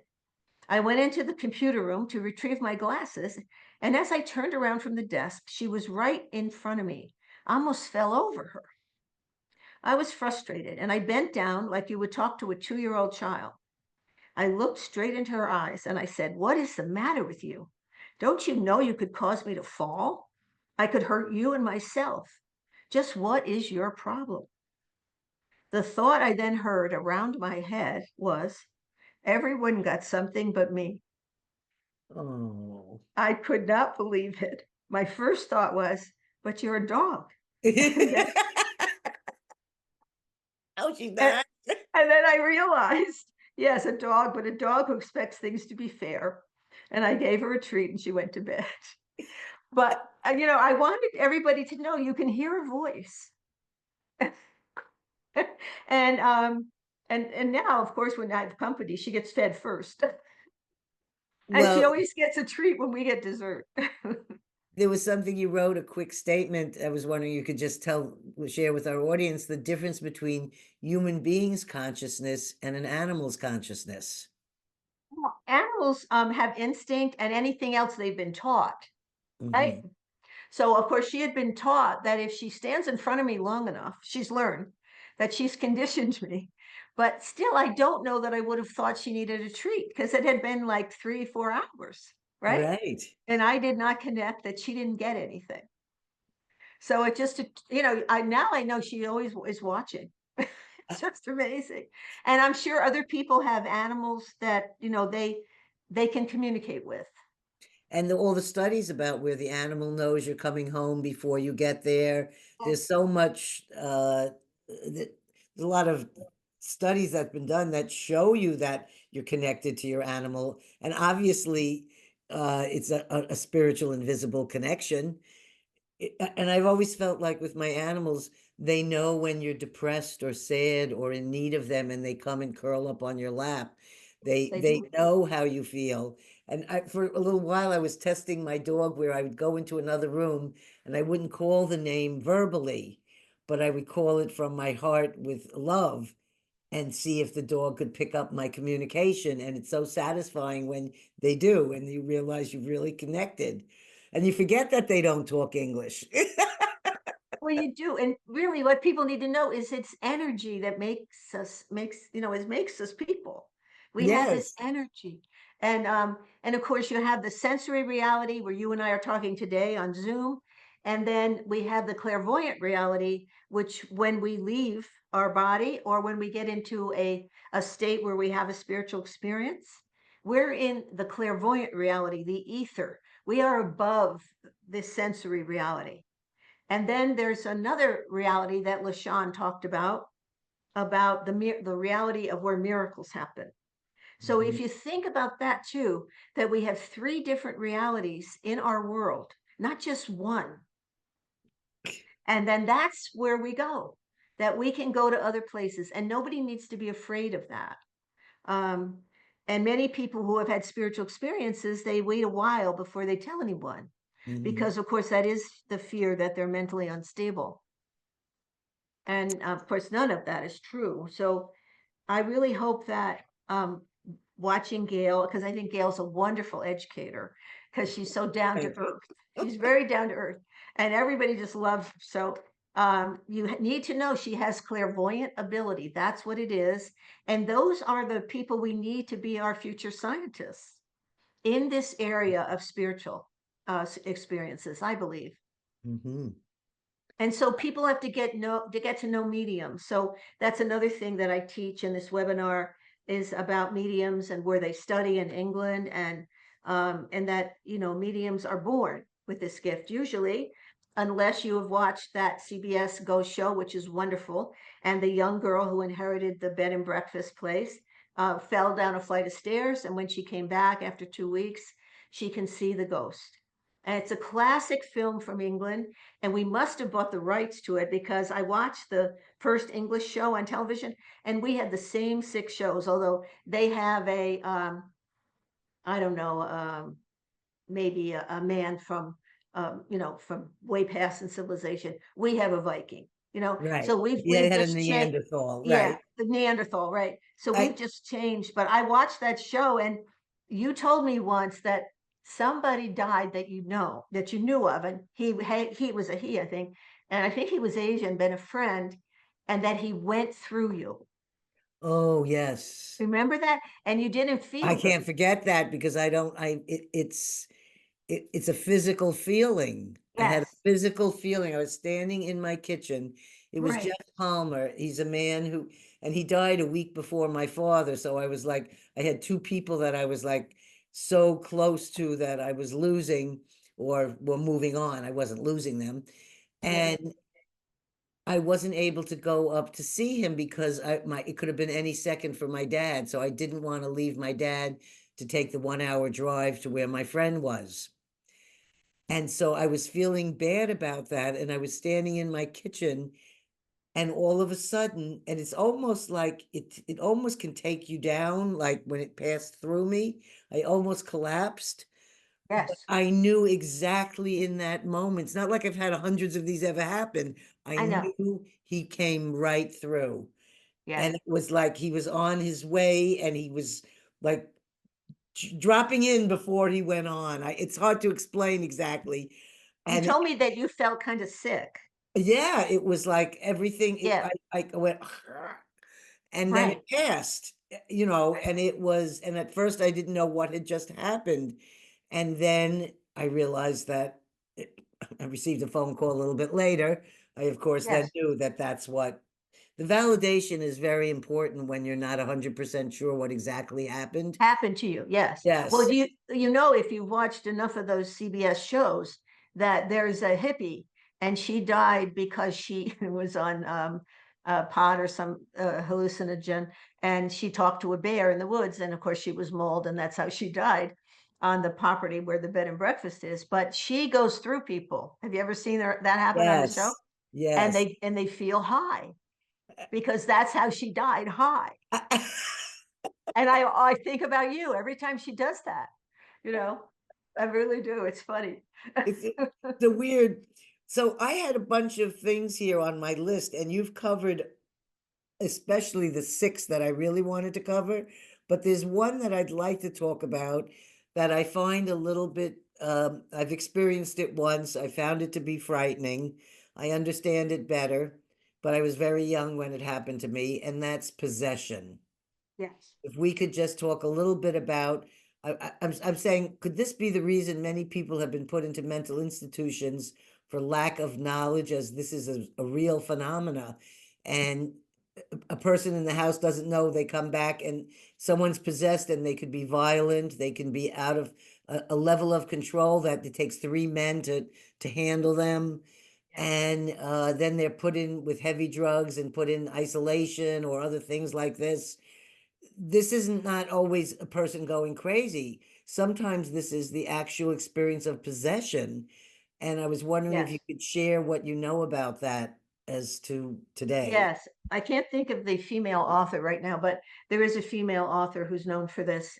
I went into the computer room to retrieve my glasses, and as I turned around from the desk, she was right in front of me. I almost fell over her. I was frustrated, and I bent down like you would talk to a 2-year-old child. I looked straight into her eyes, and I said, "What is the matter with you? Don't you know you could cause me to fall? I could hurt you and myself. Just what is your problem?" The thought I then heard around my head was, everyone got something but me. Oh. I could not believe it. My first thought was, but you're a dog. And then, Oh, she's and, not. and then I realized, yes, a dog, but a dog who expects things to be fair. And I gave her a treat and she went to bed. But, I wanted everybody to know you can hear a voice. And now, of course, when I have company, she gets fed first. And she Well, always gets a treat when we get dessert. there was something you wrote, a quick statement. I was wondering you could just share with our audience the difference between human beings' consciousness and an animal's consciousness. Well, animals have instinct and anything else they've been taught, right? Mhm. So, of course, she had been taught that if she stands in front of me long enough, she's learned that she's conditioned me. But still, I don't know that I would have thought she needed a treat because it had been like 3, 4 hours, right? Right. And I did not connect that she didn't get anything. So it just, I know she always is watching. It's just amazing. And I'm sure other people have animals that, they can communicate with. And all the studies about where the animal knows you're coming home before you get there. There's so much, there's a lot of studies that's been done that show you that you're connected to your animal. And obviously, it's a spiritual, invisible connection. And I've always felt like with my animals, they know when you're depressed or sad or in need of them, and they come and curl up on your lap. They They they do. know how you feel. And for a little while, I was testing my dog where I would go into another room and I wouldn't call the name verbally, but I would call it from my heart with love and see if the dog could pick up my communication. And it's so satisfying when they do, and you realize you've really connected. And you forget that they don't talk English. Well, you do. And really what people need to know is it's energy that makes us people. We have this Yes. energy. And of course you have the sensory reality where you and I are talking today on Zoom. And then we have the clairvoyant reality, which when we leave our body or when we get into a state where we have a spiritual experience, we're in the clairvoyant reality, the ether. We are above this sensory reality. And then there's another reality that LaShawn talked about the reality of where miracles happen. So if Mhm. you think about that too, that we have 3 different realities in our world, not just one. And then that's where we go, that we can go to other places, and nobody needs to be afraid of that. Um, and many people who have had spiritual experiences, they wait a while before they tell anyone, Mhm. because of course that is the fear that they're mentally unstable. And of course, none of that is true. So I really hope that watching Gail, because I think Gail's a wonderful educator, because she's so down to earth. She's very down to earth, and everybody just loves her. So you need to know she has clairvoyant ability. That's what it is. And those are the people we need to be our future scientists in this area of spiritual experiences, I believe. Mm-hmm. And so people have to get to know mediums. So that's another thing that I teach in this webinar is about mediums and where they study in England, and that, you know, mediums are born with this gift usually, unless you have watched that CBS Ghost show, which is wonderful. And the young girl who inherited the bed and breakfast place fell down a flight of stairs, and when she came back after 2 weeks, she can see the ghost. And it's a classic film from England, and we must have bought the rights to it because I watched the first English show on television, and we had the same 6 shows, although they have a I don't know, maybe a man from you know, from way past in civilization. We have a Viking, you know, Right. so we've Yeah, they had a just changed. Neanderthal, Yeah, right? the Neanderthal, right? So we've I just changed. But I watched that show, and you told me once that somebody died that you know, that you knew of, and he was a he, I think, and I think he was Asian, been a friend, and that he went through you. oh yes. Remember that? And you didn't I feel good. can't forget that because I don't it's a physical feeling. I had a Yes, physical feeling. I was standing in my kitchen. It was Jeff right. Palmer. He's a man who, and he died a week before my father. So I was like, I had two people that I was like so close to that I was losing or were moving on. I wasn't losing them. Yeah. And I wasn't able to go up to see him because it could have been any second for my dad. So I didn't want to leave my dad to take the 1 hour drive to where my friend was. And so I was feeling bad about that. And I was standing in my kitchen, and all of a sudden, and it's almost like it almost can take you down, like when it passed through me, I almost collapsed. But Yes, I knew exactly in that moment. It's not like I've had hundreds of these ever happen. I I know. knew he came right through. Yes. And it was like he was on his way and he was like dropping in before he went on. It's hard to explain exactly. You And told me that you felt kind of sick. yeah, it was like everything. Yeah, I went, and then it right. passed, and it was, and at first I didn't know what had just happened. And then I realized that I received a phone call a little bit later. I, of course, then Yes. knew that that's what the validation is very important when you're not 100% sure what exactly happened. Happened to you. Yes. Well, Yes. you know, if you've watched enough of those CBS shows, that there's a hippie, and she died because she was on pot or some hallucinogen, and she talked to a bear in the woods, and of course she was mauled, and that's how she died on the property where the bed and breakfast is. But she goes through people. Have you ever seen that happen on the show? Yes. And Yes. they feel high, because that's how she died, high. And I think about you every time she does that, you know? I really do. It's funny. It's the weird. So I had a bunch of things here on my list, and you've covered especially the six that I really wanted to cover. But there's one that I'd like to talk about that I find a little bit, I've experienced it once. I found it to be frightening. I understand it better, but I was very young when it happened to me, and that's possession. Yes. If we could just talk a little bit about, I'm saying, could this be the reason many people have been put into mental institutions for lack of knowledge, as this is a real phenomena, and a person in the house doesn't know, they come back and someone's possessed, and they could be violent, they can be out of a level of control that it takes 3 men to handle them. Yes. And then they're put in with heavy drugs and put in isolation or other things like this. This isn't not always a person going crazy. Sometimes this is the actual experience of possession. And I was wondering if Yes. you could share what you know about that as to today. Yes. I can't think of the female author right now, but there is a female author who's known for this,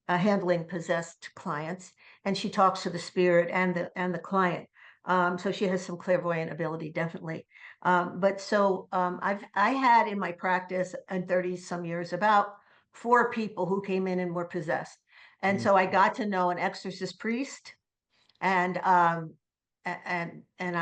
handling possessed clients, and she talks to the spirit and the client. So she has some clairvoyant ability, definitely. But so I had in my practice and 30 some years about 4 people who came in and were possessed. And so I got to know an exorcist priest, and I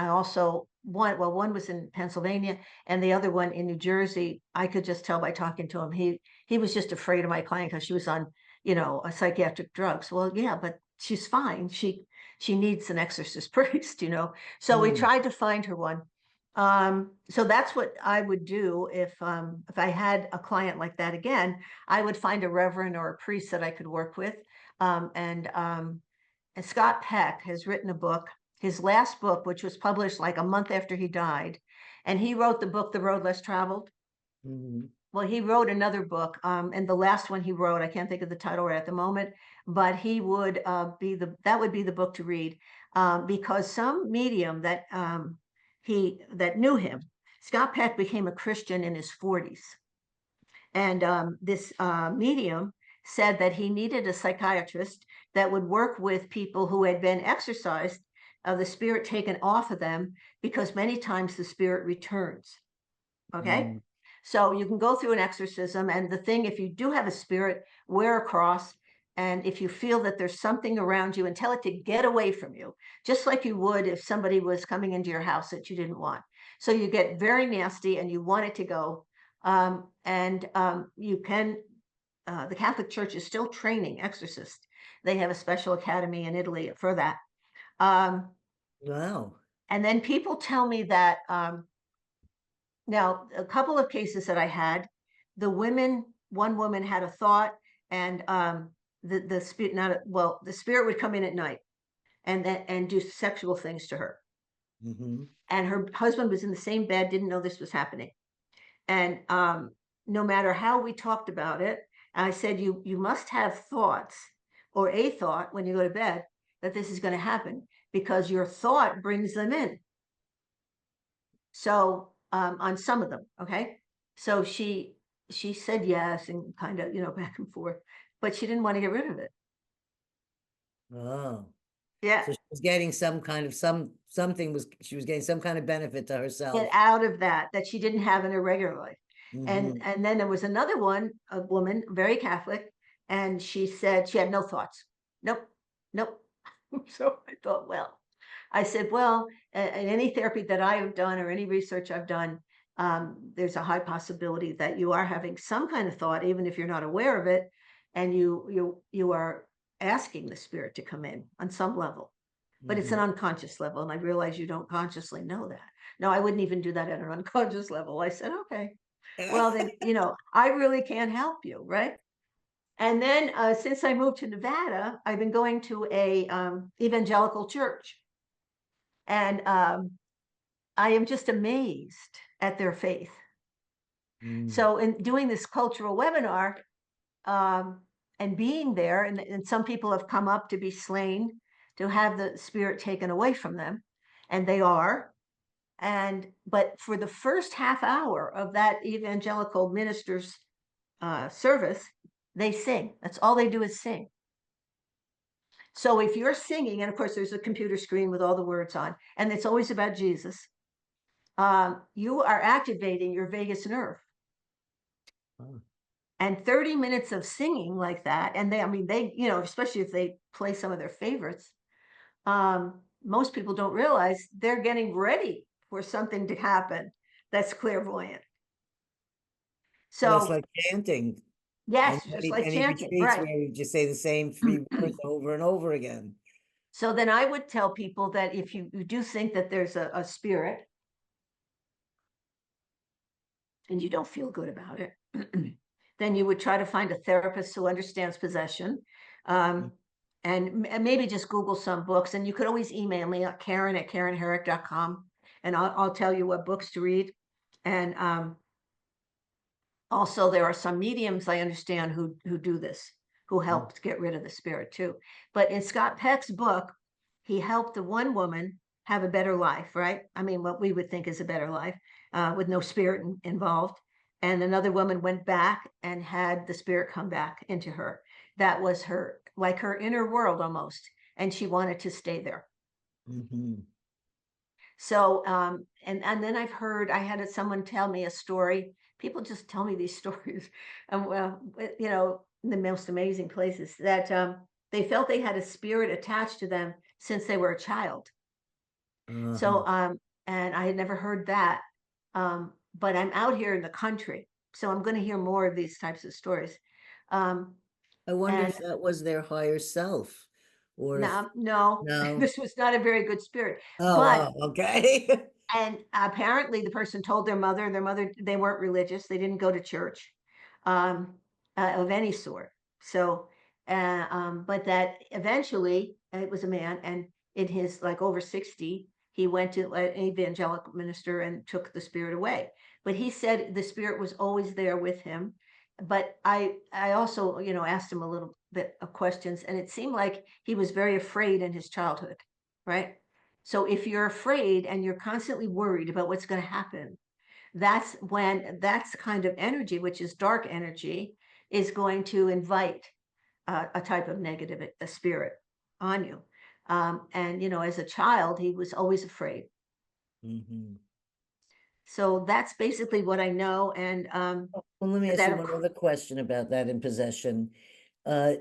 also one was in Pennsylvania and the other one in New Jersey. I could just tell by talking to him. He was just afraid of my client because she was on, a psychiatric drugs. Well, yeah, but she's fine. She needs an exorcist priest, So we tried to find her one. So that's what I would do if I had a client like that again. I would find a reverend or a priest that I could work with. And Scott Peck has written a book, his last book, which was published like a month after he died. And he wrote the book, The Road Less Traveled. Well, he wrote another book, and the last one he wrote, I can't think of the title right at the moment, but he would that would be the book to read, because some medium that knew him, Scott Peck became a Christian in his 40s. And this medium said that he needed a psychiatrist that would work with people who had been exorcised, the spirit taken off of them, because many times the spirit returns. Okay. So you can go through an exorcism, and the thing, if you do have a spirit, wear a cross. And if you feel that there's something around you, and tell it to get away from you, just like you would if somebody was coming into your house that you didn't want. So you get very nasty and you want it to go. You can, the Catholic Church is still training exorcists. They have a special academy in Italy for that. Wow. And then people tell me that, now, a couple of cases that I had, one woman had a thought, and the spirit, the spirit would come in at night and do sexual things to her. And her husband was in the same bed, didn't know this was happening. And no matter how we talked about it, I said, you must have thoughts, or a thought when you go to bed, that this is going to happen, because your thought brings them in. So on some of them, okay? So she said yes, and kind of, back and forth, but she didn't want to get rid of it. Oh. Yeah. So she was getting some kind of she was getting some kind of benefit to herself. Get out of that she didn't have in her regular life. And then there was another one, a woman, very Catholic, and she said she had no thoughts. Nope. So I thought, well, I said, well, in any therapy that I have done or any research I've done, there's a high possibility that you are having some kind of thought, even if you're not aware of it, and you are asking the spirit to come in on some level. But it's an unconscious level, and I realize you don't consciously know that. No, I wouldn't even do that at an unconscious level. I said, okay, well then, I really can't help you, right? And then since I moved to Nevada, I've been going to a evangelical church, and I am just amazed at their faith. So in doing this cultural webinar, and being there, and some people have come up to be slain, to have the spirit taken away from them, and they are. But for the first half hour of that evangelical minister's service, they sing. That's all they do is sing. So if you're singing, and of course there's a computer screen with all the words on, and it's always about Jesus, you are activating your vagus nerve. And 30 minutes of singing like that, and they, especially if they play some of their favorites, most people don't realize they're getting ready for something to happen that's clairvoyant. So well, it's like chanting. yes, just like any chanting, retreats right? where you just say the same 3 words over and over again. So then I would tell people that if you do think that there's a spirit and you don't feel good about it, then you would try to find a therapist who understands possession, and maybe just Google some books. And you could always email me at Karen@KarenHerrick.com, and I'll tell you what books to read. And also there are some mediums I understand who do this, who help to get rid of the spirit too. But in Scott Peck's book, he helped the one woman have a better life, right? I mean, what we would think is a better life, with no spirit involved. And another woman went back and had the spirit come back into her. That was her, like her inner world almost. And she wanted to stay there. So, and then I had someone tell me a story. people just tell me these stories, well, you know, in the most amazing places that they felt they had a spirit attached to them since they were a child. Uh-huh. So, and I had never heard that. But I'm out here in the country, so I'm going to hear more of these types of stories. Um, I wonder and if that was their higher self, or if no, no, no. this was not a very good spirit. Oh, But oh, okay. and apparently the person told their mother, they weren't religious. They didn't go to church um, of any sort. So, but that eventually it was a man, and in his like over 60, he went to an evangelical minister and took the spirit away. But he said the spirit was always there with him. But I also, you know, asked him a little bit of questions, and it seemed like he was very afraid in his childhood, right? So if you're afraid and you're constantly worried about what's going to happen, that's when that's kind of energy, which is dark energy, is going to invite a type of negative a spirit on you. And you know, as a child, he was always afraid. Hmm. So that's basically what I know. And Well, let me ask you that, one other question about that in possession. Uh,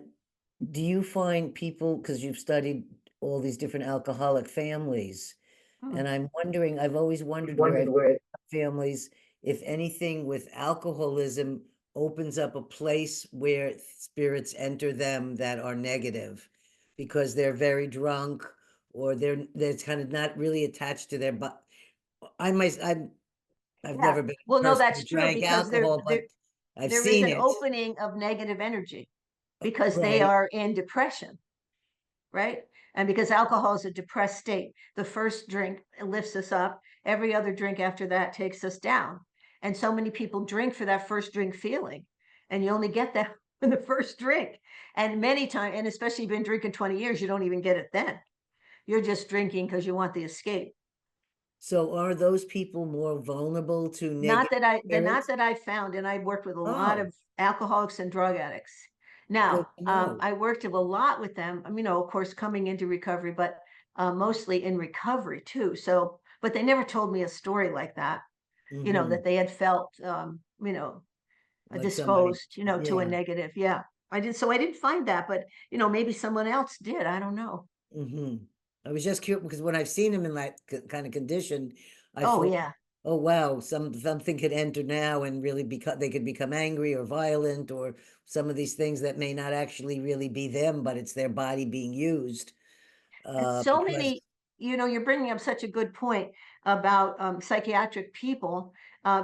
do you find people, because you've studied all these different alcoholic families, hmm, and I'm wondering, I've always wondered where I've families, if anything with alcoholism opens up a place where spirits enter them that are negative because they're very drunk, or they're kind of not really attached to their, but I've yeah. never been Well, a no, person that's who true drank because alcohol, but I've there is seen an it. opening of negative energy because they Right. are in depression, right? And because alcohol is a depressed state, the first drink lifts us up. Every other drink after that takes us down. And so many people drink for that first drink feeling, and you only get that in the first drink. And many times, and especially you've been drinking 20 years, you don't even get it then. You're just drinking because you want the escape. So are those people more vulnerable to Not negative that I, the not spirits? that I found, and I worked with a lot Oh, of alcoholics and drug addicts. good Now, to know. I worked a lot with them, you know, of course, coming into recovery, but mostly in recovery too. So, but they never told me a story like that, you know, Hmm. that they had felt, you know, Like somebody, disposed, you know, to a yeah. negative. Yeah, I did. So I didn't find that, but you know, maybe someone else did. I don't know. Hmm. I was just curious because when I've seen him in that kind of condition, I Oh thought, yeah. oh wow, something could enter now and really become, they could become angry or violent, or some of these things that may not actually really be them, but it's their body being used. And so Because many, you know, you're bringing up such a good point about psychiatric people,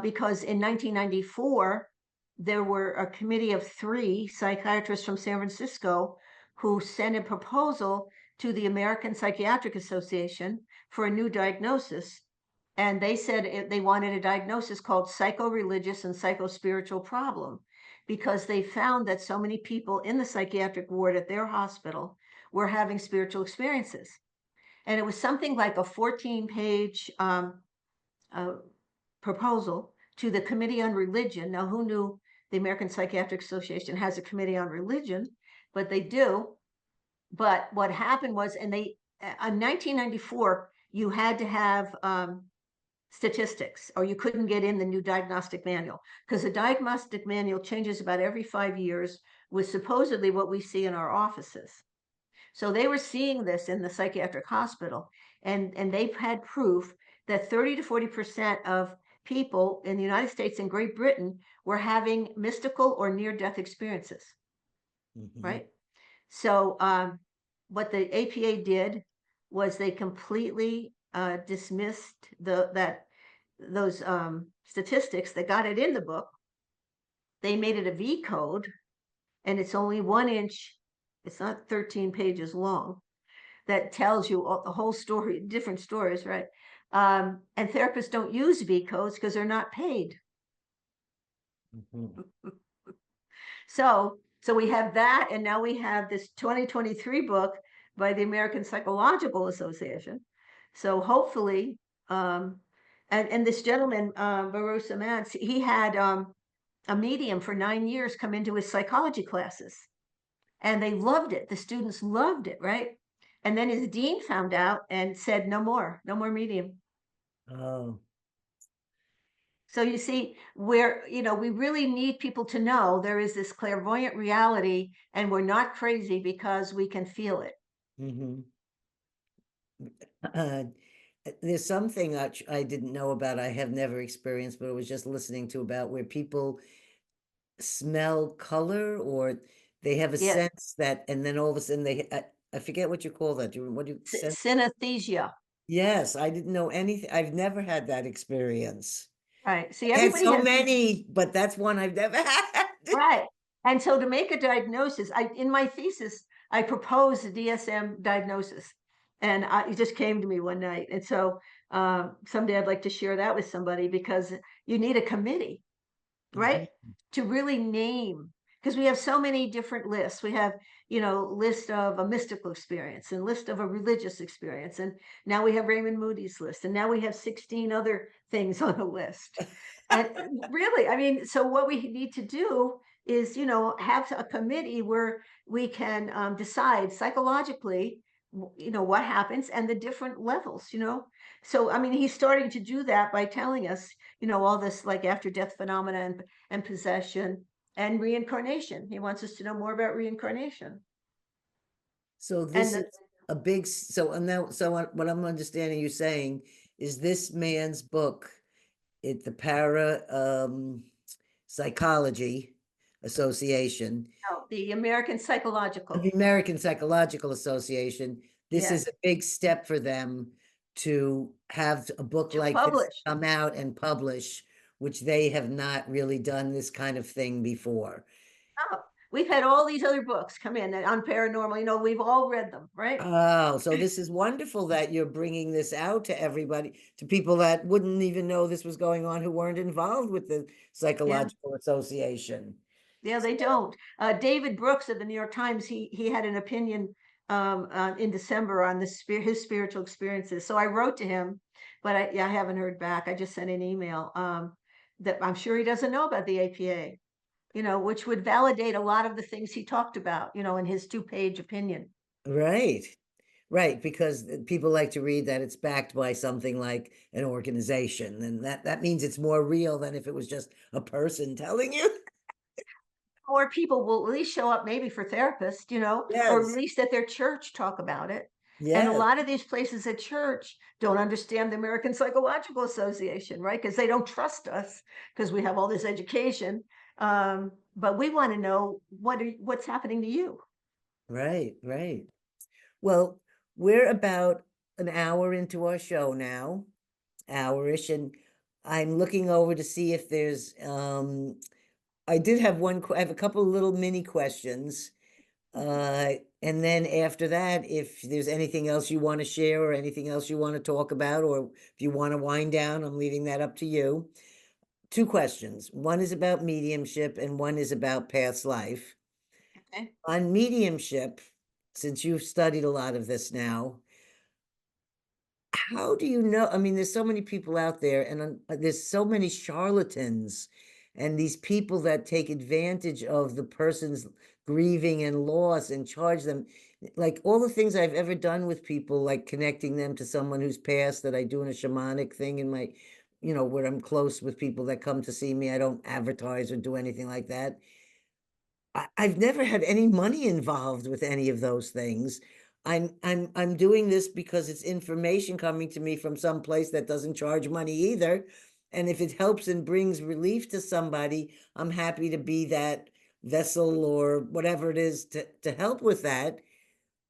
because in 1994, there were a committee of 3 psychiatrists from San Francisco who sent a proposal to the American Psychiatric Association for a new diagnosis. And they said they wanted a diagnosis called psycho-religious and psycho-spiritual problem because they found that so many people in the psychiatric ward at their hospital were having spiritual experiences. And it was something like a 14-page uh, proposal to the Committee on Religion. Now, who knew the American Psychiatric Association has a committee on religion? But they do. But what happened was, and they, in 1994, you had to have statistics, or you couldn't get in the new diagnostic manual because the diagnostic manual changes about every 5 years with supposedly what we see in our offices. So they were seeing this in the psychiatric hospital, and they've had proof that 30 to 40% of people in the United States and Great Britain were having mystical or near-death experiences, mhm. right? So what the APA did was they completely dismissed those statistics that got it in the book. They made it a V code, and it's only 1 inch. It's not 13 pages long. That tells you the whole story, different stories, right? And therapists don't use V codes because they're not paid. Mhm. So we have that, and now we have this 2023 book by the American Psychological Association. So hopefully, and this gentleman, Baruch Samad, he had a medium for 9 years come into his psychology classes, and they loved it. The students loved it, right? And then his dean found out and said, no more, no more medium. Oh, So you see, where, we really need people to know there is this clairvoyant reality and we're not crazy because we can feel it. Mhm. Uh, there's something I didn't know about, I have never experienced, but I was just listening to about where people smell color or they have a Yes, sense that, and then all of a sudden I forget what you call that. What do you sense? synesthesia. Yes, I didn't know anything. I've never had that experience. Right. See, I had everybody so has, many, but that's one I've never had. right. And so to make a diagnosis, in my thesis, I proposed a DSM diagnosis, and it just came to me one night. And so someday I'd like to share that with somebody because you need a committee, right? Mhm. To really name, because we have so many different lists. We have, list of a mystical experience and list of a religious experience. And now we have Raymond Moody's list. And now we have 16 other things on the list. And really, I mean, so what we need to do is, have a committee where we can decide psychologically, what happens and the different levels. So, I mean, he's starting to do that by telling us, all this like after death phenomena and possession and reincarnation. He wants us to know more about reincarnation. So And this is a big, so and now, so what I'm understanding you saying is this man's book, the para psychology association, the American Psychological, the American Psychological Association, this is yes, a big step for them to have a book to like this publish. come out and publish, which they have not really done this kind of thing before. Oh, we've had all these other books come in on paranormal. We've all read them, right? Oh, so this is wonderful that you're bringing this out to everybody, to people that wouldn't even know this was going on, who weren't involved with the Yeah. Psychological Association. Yeah, they don't. David Brooks of the New York Times, he had an opinion in December on his spiritual experiences. So I wrote to him, but I haven't heard back. I just sent an email that I'm sure he doesn't know about the APA, which would validate a lot of the things he talked about, in his 2-page opinion. Right, right, because people like to read that it's backed by something like an organization, and that means it's more real than if it was just a person telling you. Or people will at least show up maybe for therapists, or at Yes, least at their church talk about it. And a yes, lot of these places at church don't understand the American Psychological Association, right? Because they don't trust us because we have all this education. But we want to know what's happening to you. right, right. Well, we're about an hour into our show now, hour-ish, and I'm looking over to see if there's I did have I have a couple of little mini questions. And then after that, if there's anything else you want to share or anything else you want to talk about, or if you want to wind down, I'm leaving that up to you. Two questions. One is about mediumship and one is about past life. Okay. On mediumship, since you've studied a lot of this now, how do you know? I mean, there's so many people out there, and there's so many charlatans, and these people that take advantage of the person's grieving and loss and charge them. Like all the things I've ever done with people, like connecting them to someone who's passed, that I do in a shamanic thing in my, where I'm close with people that come to see me. I don't advertise or do anything like that. I've never had any money involved with any of those things. I'm doing this because it's information coming to me from some place that doesn't charge money either. And if it helps and brings relief to somebody, I'm happy to be that vessel or whatever it is to help with that.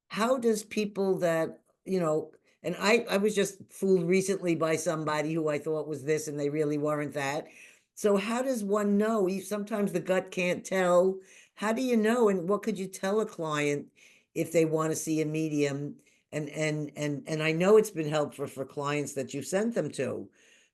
How does people that, and I was just fooled recently by somebody who I thought was this and they really weren't that. So how does one know? Sometimes the gut can't tell. How do you know? And what could you tell a client if they want to see a medium? And I know it's been helpful for clients that you've sent them to.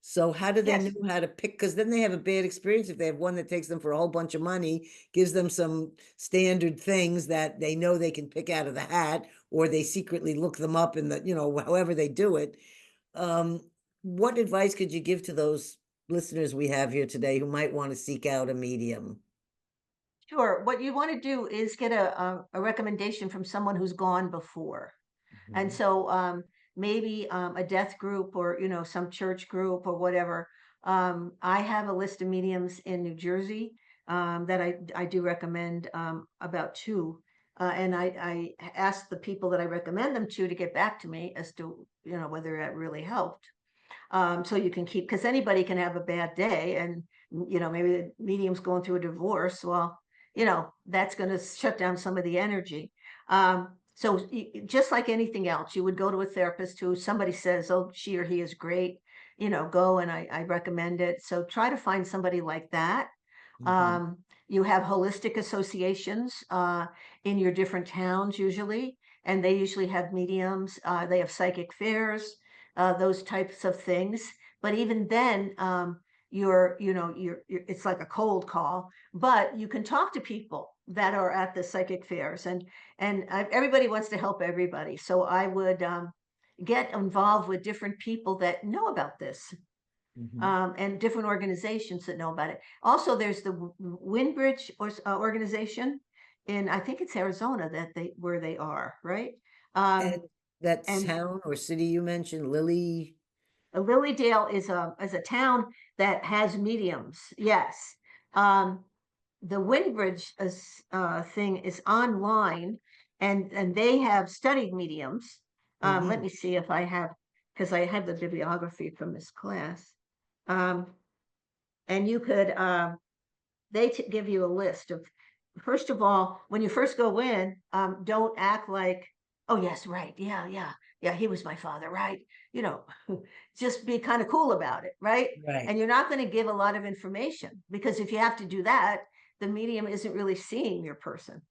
So how do they know Yes. how to pick? Because then they have a bad experience if they have one that takes them for a whole bunch of money, gives them some standard things that they know they can pick out of the hat, or they secretly look them up in the, however they do it. Um, what advice could you give to those listeners we have here today who might want to seek out a medium? Sure. What you want to do is get a recommendation from someone who's gone before. And Mhm. so maybe a death group or some church group or whatever, I have a list of mediums in New Jersey that I do recommend, about two. And I asked the people that I recommend them to get back to me as to, whether that really helped. So you can keep, because anybody can have a bad day, and maybe the medium's going through a divorce. Well, that's going to shut down some of the energy. So just like anything else, you would go to a therapist who somebody says, oh, she or he is great, go, and I recommend it. So try to find somebody like that. Hmm. You have holistic associations in your different towns usually, and they usually have mediums. They have psychic fairs, those types of things. But even then, it's like a cold call, but you can talk to people that are at the psychic fairs, and everybody wants to help everybody. So I would get involved with different people that know about this, Hmm. and different organizations that know about it. Also, there's the Windbridge organization in, I think it's Arizona, where they are, right? And Um, that and town or city you mentioned, Lily. Lilydale is a town that has mediums. Yes. Um, the Windbridge thing is online, and they have studied mediums. Let Hmm. me see if I have, because I have the bibliography from this class. Um, and you could give you a list of, first of all, when you first go in, don't act like, oh yes, right, yeah, he was my father, right, you know just be kind of cool about it, right? Right. And you're not going to give a lot of information, because if you have to do that, the medium isn't really seeing your person.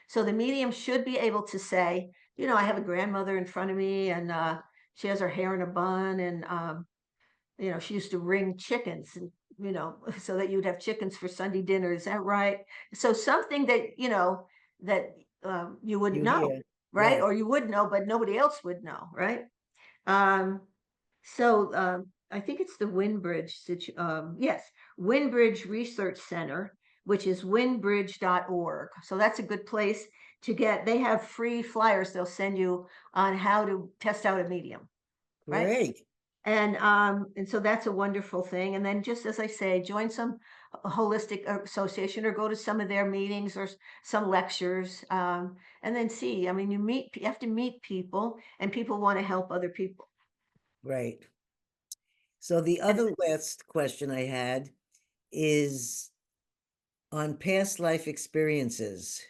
So the medium should be able to say, I have a grandmother in front of me, and she has her hair in a bun, and she used to ring chickens, and so that you'd have chickens for Sunday dinner. Is that right? So something that that you would You know, hear? right? Right. Or you would know, but nobody else would know, right? Um, so I think it's the yes, Windbridge Research Center, which is windbridge.org. So that's a good place to get. They have free flyers they'll send you on how to test out a medium, right? Great. And so that's a wonderful thing. And then, just as I say, join some holistic association, or go to some of their meetings or some lectures, and then see. I mean, you have to meet people, and people want to help other people. Right. So the And other last question I had is on past life experiences.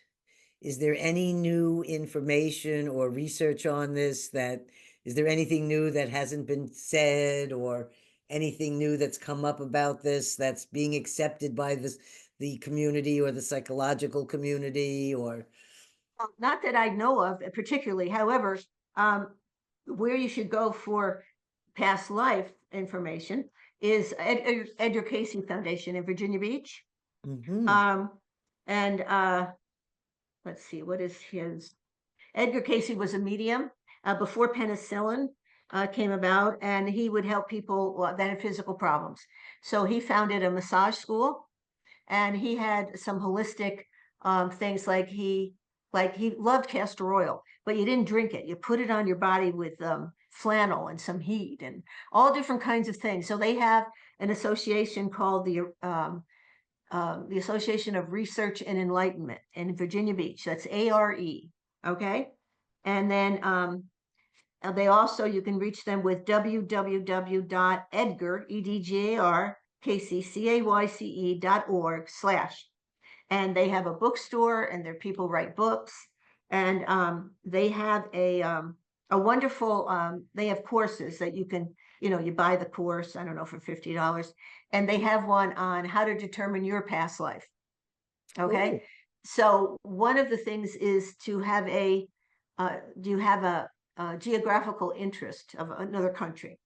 Is there any new information or research on this that is there anything new that hasn't been said, or anything new that's come up about this that's being accepted by the community or the psychological community, or not that I know of particularly. However, um, where you should go for past life information is Edgar Casey Foundation in Virginia Beach. Mhm. Um, and let's see, what is his? Edgar Casey was a medium before penicillin came about, and he would help people that have physical problems. So he founded a massage school, and he had some holistic things, like he loved castor oil, but you didn't drink it. You put it on your body with flannel and some heat and all different kinds of things. So they have an association called the Association of Research and Enlightenment in Virginia Beach. That's ARE. Okay. And then they also, you can reach them with www.edgarkcayce.org/ and they have a bookstore, and their people write books, and they have a wonderful they have courses that you can, you buy the course, I don't know, for $50, and they have one on how to determine your past life. Okay. Oh, So one of the things is to have do you have a geographical interest of another country?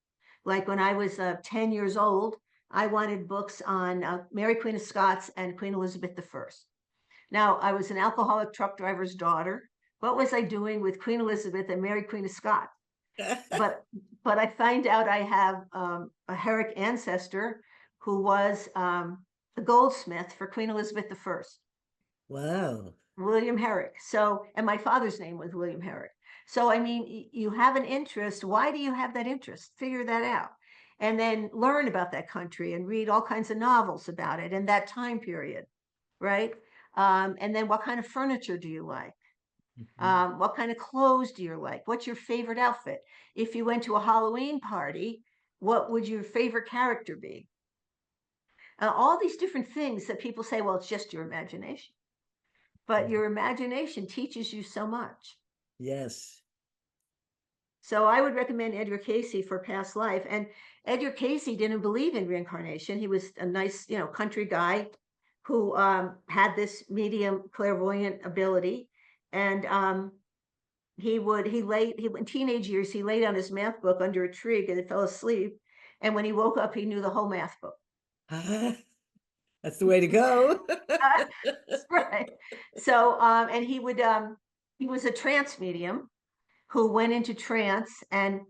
Like when I was 10 years old, I wanted books on Mary Queen of Scots and Queen Elizabeth I. Now, I was an alcoholic truck driver's daughter. What was I doing with Queen Elizabeth and Mary Queen of Scots? But I find out I have a Herrick ancestor who was the goldsmith for Queen Elizabeth I. wow. William Herrick. So, and my father's name was William Herrick. So, I mean, you have an interest. Why do you have that interest? Figure that out. and then learn about that country and read all kinds of novels about it and that time period, right? And then what kind of furniture do you like? What kind of clothes do you like? What's your favorite outfit? If you went to a Halloween party, what would your favorite character be? All these different things that people say, well, it's just your imagination. But your imagination teaches you so much. Yes. So I would recommend Edgar Cayce for past life. And Edgar Cayce didn't believe in reincarnation. He was a nice, country guy who had this medium clairvoyant ability. And in teenage years, he laid on his math book under a tree and fell asleep. And when he woke up, he knew the whole math book. That's the way to go. Right. So, and he was a trance medium who went into trance, and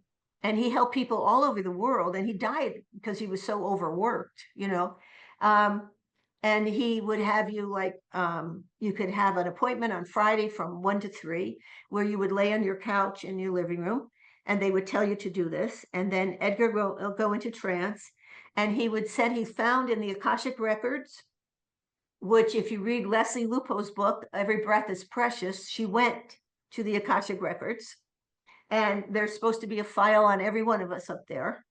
he helped people all over the world, and he died because he was so overworked, and he would have you you could have an appointment on Friday from 1 to 3 where you would lay on your couch in your living room, and they would tell you to do this, and then Edgar will go into trance, and he found in the Akashic records, which if you read Leslie Lupo's book, Every Breath is Precious, she went to the Akashic records, and there's supposed to be a file on every one of us up there.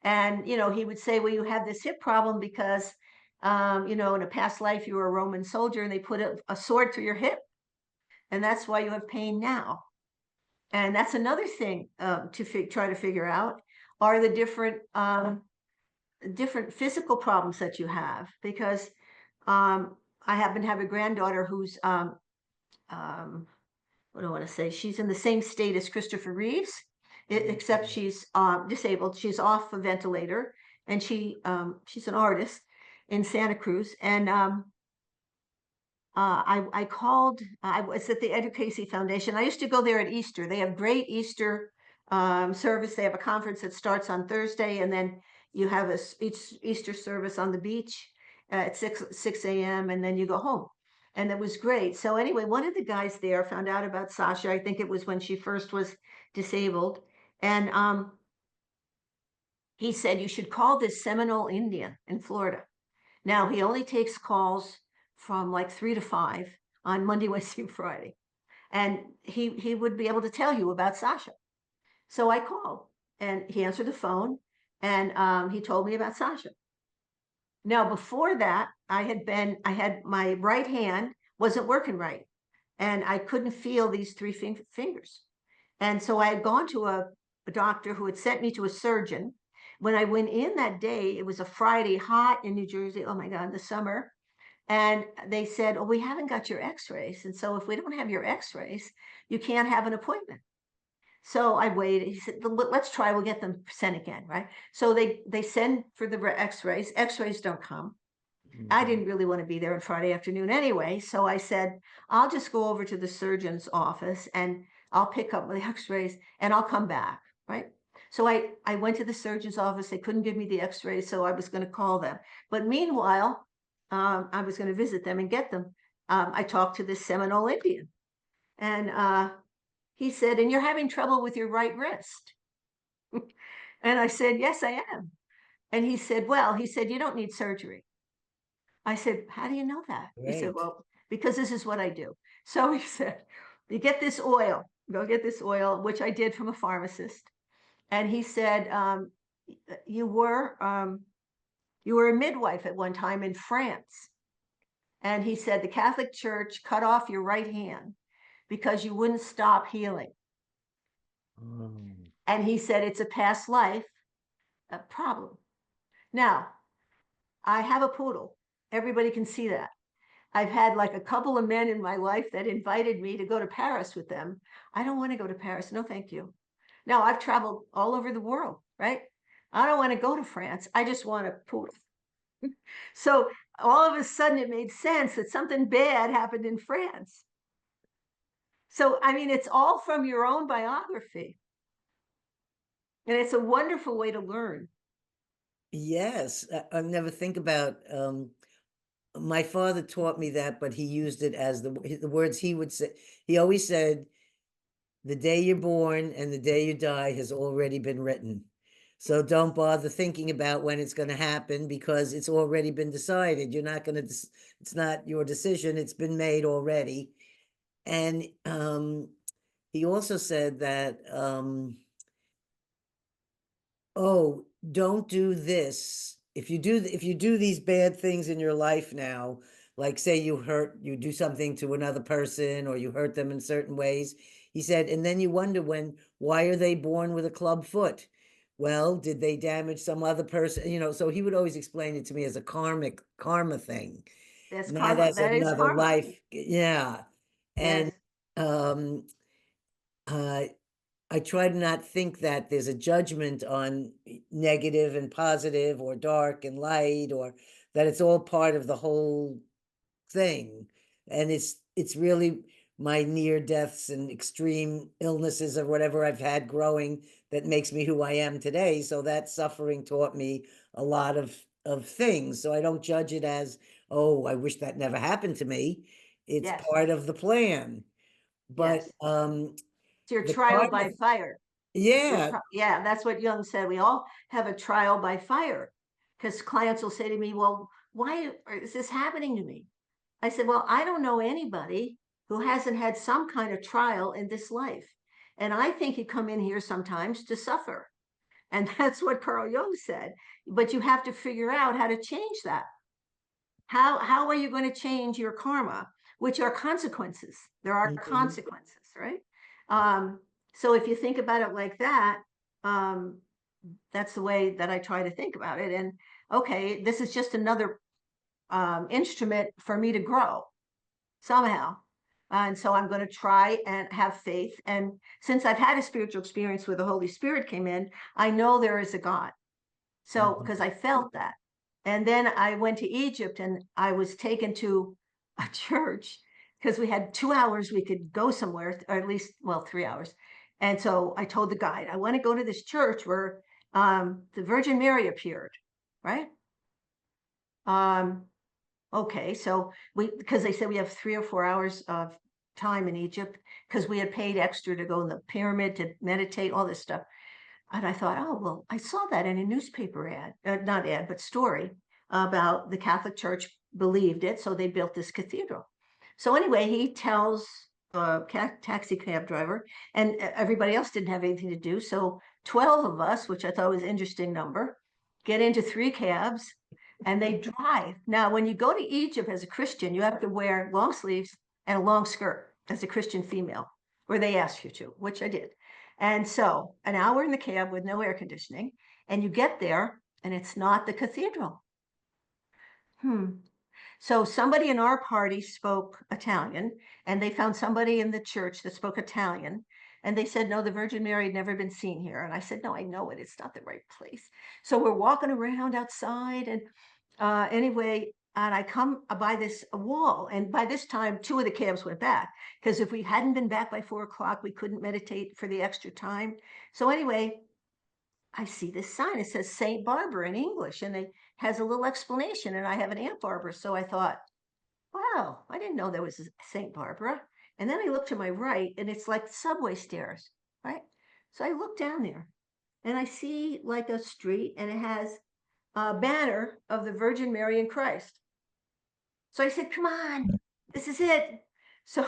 And, he would say, well, you have this hip problem because, in a past life, you were a Roman soldier and they put a sword through your hip. And that's why you have pain now. And that's another thing to try to figure out are the different physical problems that you have. Because I happen to have a granddaughter who's, what do I want to say? She's in the same state as Christopher Reeves, except she's disabled. She's off a ventilator, and she's an artist in Santa Cruz. And I called. I was at the Edgar Cayce Foundation. I used to go there at Easter. They have great Easter service. They have a conference that starts on Thursday, and then you have a Easter service on the beach at 6 a.m. and then you go home. And it was great. So anyway, one of the guys there found out about Sasha. I think it was when she first was disabled. And he said, you should call this Seminole Indian in Florida. Now, he only takes calls from like 3 to 5 on Monday, Wednesday, and Friday. And he would be able to tell you about Sasha. So I called, and he answered the phone, and he told me about Sasha. Now, before that, I had my right hand wasn't working right, and I couldn't feel these three fingers. And so I had gone to a doctor who had sent me to a surgeon. When I went in that day, it was a Friday, hot in New Jersey. Oh my God, in the summer. And they said, oh, we haven't got your x-rays. And so if we don't have your x-rays, you can't have an appointment. So I waited. He said, let's try. We'll get them sent again, right? So they send for the x-rays. X-rays don't come. I didn't really want to be there on Friday afternoon anyway. So I said, I'll just go over to the surgeon's office and I'll pick up the x-rays and I'll come back, right? So I went to the surgeon's office. They couldn't give me the x-rays, so I was going to call them. But meanwhile, I was going to visit them and get them. I talked to this Seminole Indian, and he said, and you're having trouble with your right wrist. And I said, yes, I am. And he said, well, you don't need surgery. I said, how do you know that? He said, well, because this is what I do. So he said, you get this oil, go get this oil, which I did from a pharmacist. And he said, you were a midwife at one time in France. And he said, the Catholic Church cut off your right hand because you wouldn't stop healing. And he said, it's a past life problem. Now, I have a poodle. Everybody can see that. I've had like a couple of men in my life that invited me to go to Paris with them. I don't want to go to Paris. No, thank you. Now, I've traveled all over the world, right? I don't want to go to France. I just want a poodle. So all of a sudden it made sense that something bad happened in France. So, I mean, it's all from your own biography. And it's a wonderful way to learn. Yes, I never think about, my father taught me that, but he used it as the words he would say. He always said, the day you're born and the day you die has already been written. So don't bother thinking about when it's going to happen because it's already been decided. You're not going to, it's not your decision. It's been made already. And he also said that, oh, don't do this. If you do these bad things in your life now, like say you do something to another person or you hurt them in certain ways, he said, and then you wonder why are they born with a club foot? Well, did they damage some other person? So he would always explain it to me as a karma thing, That's not karma. as That is another karma. life. Yeah. And Yes. um uh I try to not think that there's a judgment on negative and positive or dark and light, or that it's all part of the whole thing. And it's really my near deaths and extreme illnesses or whatever I've had growing that makes me who I am today. So that suffering taught me a lot of things. So I don't judge it as, oh, I wish that never happened to me. It's Yes. part of the plan. But Yes. It's your the trial karma, by fire. yeah. Yeah, that's what Jung said. We all have a trial by fire, because clients will say to me, well, why is this happening to me? I said, well, I don't know anybody who hasn't had some kind of trial in this life. And I think you come in here sometimes to suffer. And that's what Carl Jung said. But you have to figure out how to change that. How are you going to change your karma, which are consequences? There are Mhm. consequences, right? So if you think about it like that, um, that's the way that I try to think about it. And okay, this is just another instrument for me to grow somehow. And so I'm going to try and have faith. And since I've had a spiritual experience where the Holy Spirit came in, I know there is a God. So, Mhm. because I felt that. And then I went to Egypt and I was taken to a church because we had 2 hours we could go somewhere, or at least, well, 3 hours. And so I told the guide, I want to go to this church where the Virgin Mary appeared, right? Um, okay, so because they said we have 3 or 4 hours of time in Egypt because we had paid extra to go in the pyramid to meditate, all this stuff. And I thought, oh, well, I saw that in a newspaper ad, not ad, but story about the Catholic Church believed it. So they built this cathedral. So anyway, he tells a taxi cab driver, and everybody else didn't have anything to do. So 12 of us, which I thought was an interesting number, get into 3 cabs and they drive. Now, when you go to Egypt as a Christian, you have to wear long sleeves and a long skirt as a Christian female, or they ask you to, which I did. And so an hour in the cab with no air conditioning, and you get there and it's not the cathedral. So somebody in our party spoke Italian, and they found somebody in the church that spoke Italian. And they said, no, the Virgin Mary had never been seen here. And I said, no, I know it. It's not the right place. So we're walking around outside. And anyway, and I come by this wall. And by this time, 2 of the cabs went back, because if we hadn't been back by 4 o'clock, we couldn't meditate for the extra time. So anyway, I see this sign. It says St. Barbara in English, and it has a little explanation. And I have an Aunt Barbara. So I thought, wow, I didn't know there was a St. Barbara. And then I look to my right, and it's like subway stairs, right? So I look down there and I see like a street, and it has a banner of the Virgin Mary and Christ. So I said, come on, this is it. So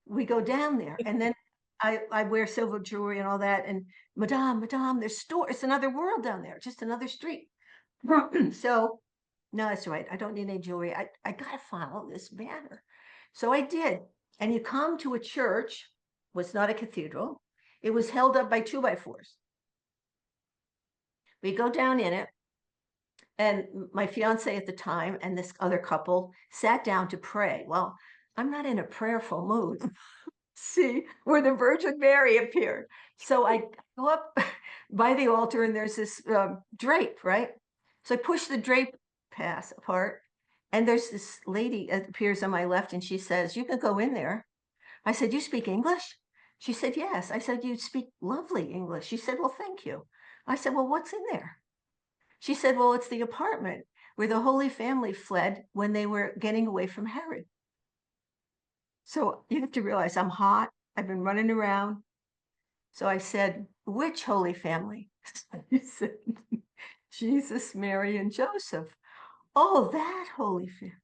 we go down there, and then I wear silver jewelry and all that. And Madame, there's store. It's another world down there, just another street. So no, that's right. I don't need any jewelry. I got to follow this banner. So I did. And you come to a church, was not a cathedral. It was held up by 2x4s. We go down in it, and my fiance at the time and this other couple sat down to pray. Well, I'm not in a prayerful mood. See where the Virgin Mary appeared. So I go up by the altar, and there's this drape, right? So I push the drape pass apart, and there's this lady that appears on my left, and she says, you can go in there. I said, you speak English? She said, yes. I said, you speak lovely English. She said, well, thank you. I said, well, what's in there? She said, well, it's the apartment where the Holy Family fled when they were getting away from Herod. So you have to realize I'm hot. I've been running around. So I said, which Holy Family? He said, Jesus, Mary, and Joseph. Oh, that Holy Family.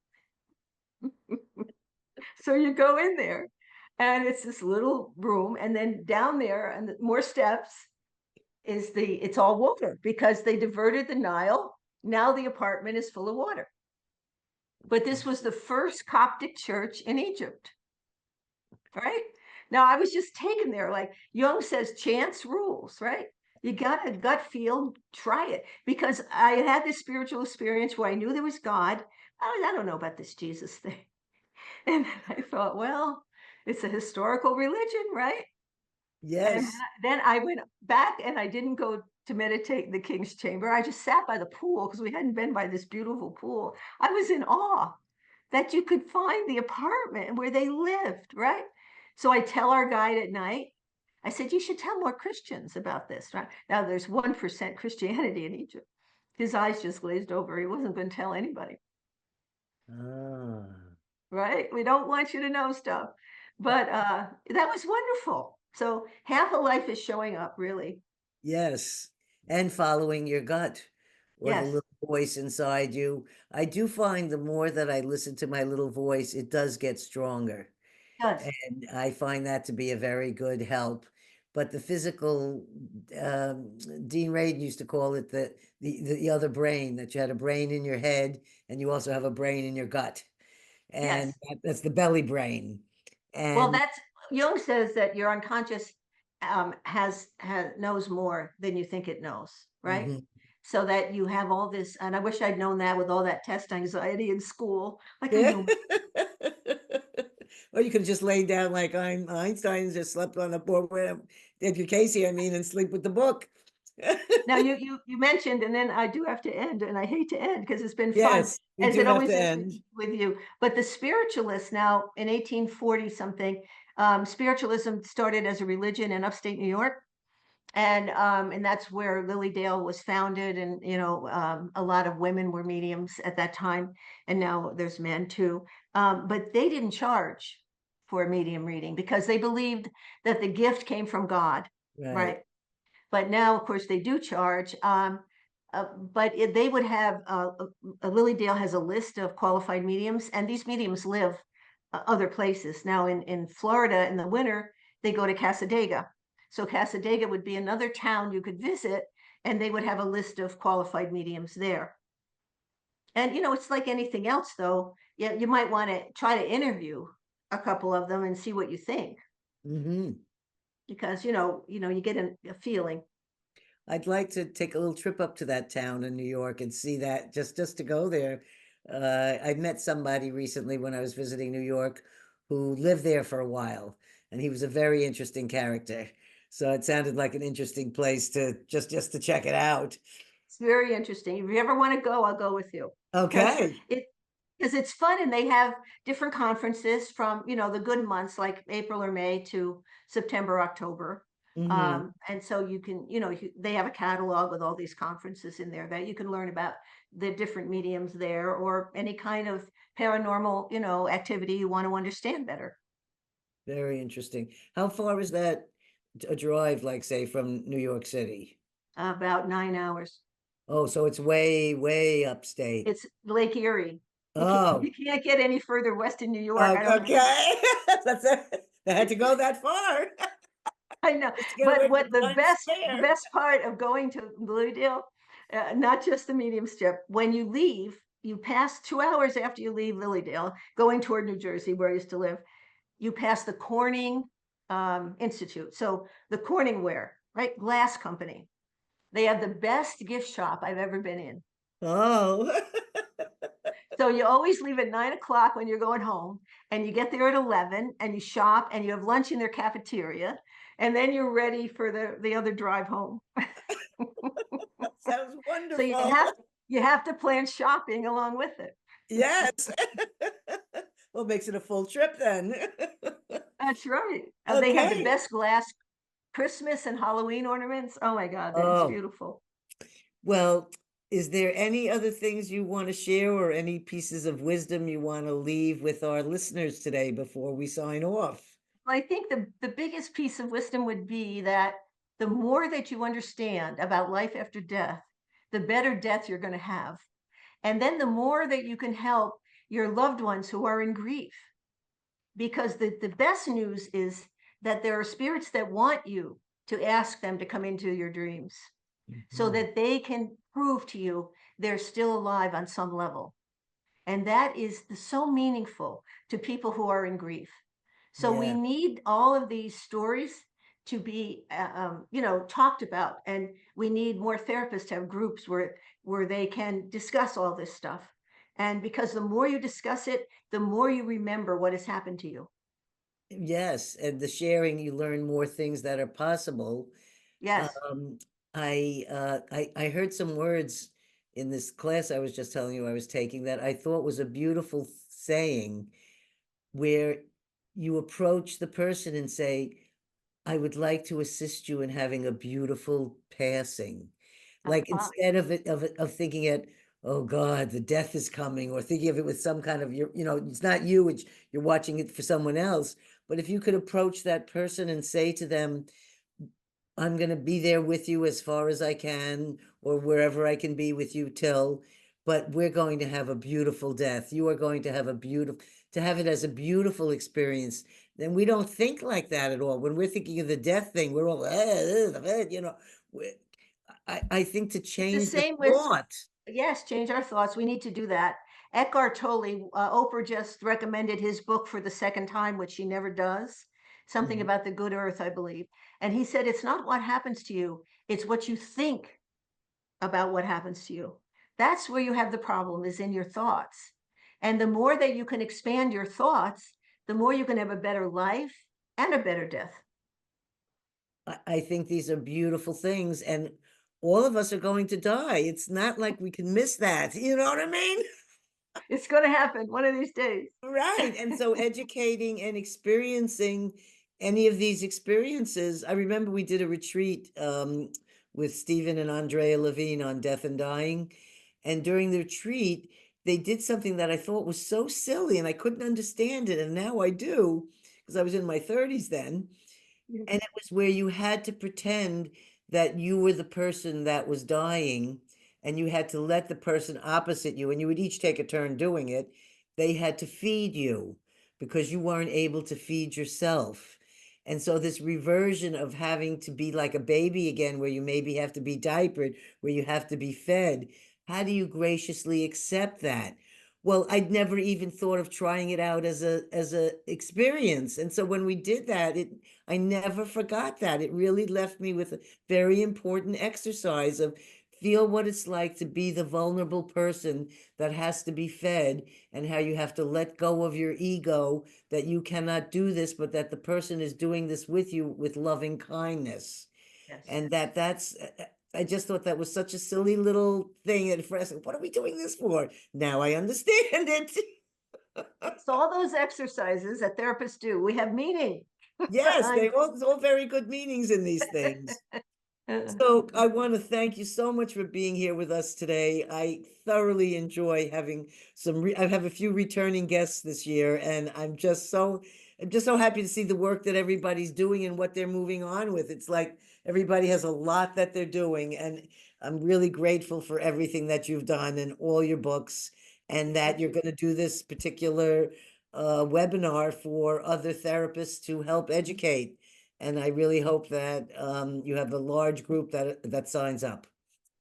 So you go in there and it's this little room, and then down there and more steps is it's all water because they diverted the Nile. Now the apartment is full of water. But this was the first Coptic church in Egypt, right? Now I was just taken there, like Jung says, chance rules, right? You got a gut feel, try it. Because I had this spiritual experience where I knew there was God. I don't know about this Jesus thing. And I thought, well, it's a historical religion, right? And Yes. then I went back and I didn't go to meditate in the king's chamber. I just sat by the pool because we hadn't been by this beautiful pool. I was in awe that you could find the apartment where they lived, right? So I tell our guide at night, I said, you should tell more Christians about this, right? Now there's 1% Christianity in Egypt. His eyes just glazed over. He wasn't going to tell anybody, Ah. right? We don't want you to know stuff. But that was wonderful. So half a life is showing up, really. Yes. And following your gut or the Yes, little voice inside you. I do find the more that I listen to my little voice, it does get stronger. it does. And I find that to be a very good help. But the physical, Dean Radin used to call it the other brain, that you had a brain in your head and you also have a brain in your gut. And Yes. that's the belly brain. Well, And that's Jung says that your unconscious has knows more than you think it knows, right? mhm. So that you have all this, and I wish I'd known that with all that test anxiety in school. Like I Yeah. know. Or you could have just laid down like Einstein and just slept on the board with Edgar Casey, I mean, and sleep with the book. Now you mentioned, and then I do have to end, and I hate to end because it's been fun, Yes, we as do it have to always is end. with you. But the spiritualists now in 1840 something, spiritualism started as a religion in upstate New York. And that's where Lily Dale was founded, and a lot of women were mediums at that time, and now there's men too. But they didn't charge for a medium reading because they believed that the gift came from God, Right, right? But now, of course, they do charge. But they would have Lily Dale has a list of qualified mediums, and these mediums live other places. Now, in Florida in the winter, they go to Casadega. So Casadega would be another town you could visit, and they would have a list of qualified mediums there. And it's like anything else, though. Yeah, you might want to try to interview a couple of them and see what you think, mhm. because you get a feeling. I'd like to take a little trip up to that town in New York and see that just to go there. I met somebody recently when I was visiting New York who lived there for a while, and he was a very interesting character. So it sounded like an interesting place to just to check it out. It's very interesting. If you ever want to go, I'll go with you because Okay. it's fun, and they have different conferences from the good months like April or May to September, October. Hmm. And so you can, they have a catalog with all these conferences in there that you can learn about the different mediums there, or any kind of paranormal, activity you want to understand better. Very interesting. How far is that a drive, like say from New York City? About 9 hours. Oh, so it's way upstate. It's Lake Erie. Oh, You can't get any further west in New York. oh, I don't know. okay. That's it. They had to go that far I know, just to get but away from what the Times best the Square. best part of going to Louisville, not just the medium strip, when you leave, you pass 2 hours after you leave Lilydale, going toward New Jersey, where I used to live. You pass the Corning Institute. So the Corning Ware, right, glass company. They have the best gift shop I've ever been in. Oh, So you always leave at 9 o'clock when you're going home, and you get there at 11, and you shop, and you have lunch in their cafeteria, and then you're ready for the other drive home. sounds So you wonderful. have you have to plan shopping along with it. Yes. Well, makes it a full trip then. That's right. They have the Okay. best glass Christmas and Halloween ornaments. Oh my God, it's Oh, beautiful. well, is there any other things you want to share or any pieces of wisdom you want to leave with our listeners today before we sign off? I think the biggest piece of wisdom would be that the more that you understand about life after death, the better death you're going to have. And then the more that you can help your loved ones who are in grief. Because the best news is that there are spirits that want you to ask them to come into your dreams so Mhm. that they can prove to you they're still alive on some level. And that is so meaningful to people who are in grief. So we Yeah. need all of these stories to be, talked about, and we need more therapists to have groups where they can discuss all this stuff. And because the more you discuss it, the more you remember what has happened to you. Yes, and the sharing, you learn more things that are possible. Yes. Um, I heard some words in this class I was just telling you I was taking that I thought was a beautiful saying, where you approach the person and say, I would like to assist you in having a beautiful passing. Like Uh-huh. instead of of thinking it, oh God, the death is coming, or thinking of it with some kind of it's not you, it's you're watching it for someone else. But if you could approach that person and say to them, I'm going to be there with you as far as I can, or wherever I can be with you till, but we're going to have a beautiful death. You are going to have to have it as a beautiful experience. Then we don't think like that at all. When we're thinking of the death thing, we're all, we- I think to It's the change the same with, thought. yes, change our thoughts. We need to do that. Eckhart Tolle, Oprah just recommended his book for the second time, which she never does. Something Mhm. about the good earth, I believe. And he said, it's not what happens to you, it's what you think about what happens to you. That's where you have the problem, is in your thoughts. And the more that you can expand your thoughts, the more you can have a better life and a better death. I think these are beautiful things, and all of us are going to die. It's not like we can miss that. You know what I mean? It's going to happen one of these days. Right. And so educating and experiencing any of these experiences. I remember we did a retreat with Stephen and Andrea Levine on death and dying. And during the retreat, they did something that I thought was so silly and I couldn't understand it. And now I do, because I was in my 30s then. And it was where you had to pretend that you were the person that was dying, and you had to let the person opposite you, and you would each take a turn doing it. They had to feed you because you weren't able to feed yourself. And so this reversion of having to be like a baby again, where you maybe have to be diapered, where you have to be fed, how do you graciously accept that? Well, I'd never even thought of trying it out as a experience. And so when we did that, I never forgot that. It really left me with a very important exercise of feel what it's like to be the vulnerable person that has to be fed, and how you have to let go of your ego, that you cannot do this, but that the person is doing this with you with loving kindness. Yes. And I just thought that was such a silly little thing at first. What are we doing this for? Now I understand it. It's all those exercises that therapists do. We have meaning Yes, behind. it's all very good meanings in these things. So I want to thank you so much for being here with us today. I thoroughly enjoy having I have a few returning guests this year, and I'm just so happy to see the work that everybody's doing and what they're moving on with. It's like everybody has a lot that they're doing, and I'm really grateful for everything that you've done and all your books, and that Thank you're you. going to do this particular webinar for other therapists to help educate. And I really hope that you have a large group that signs up.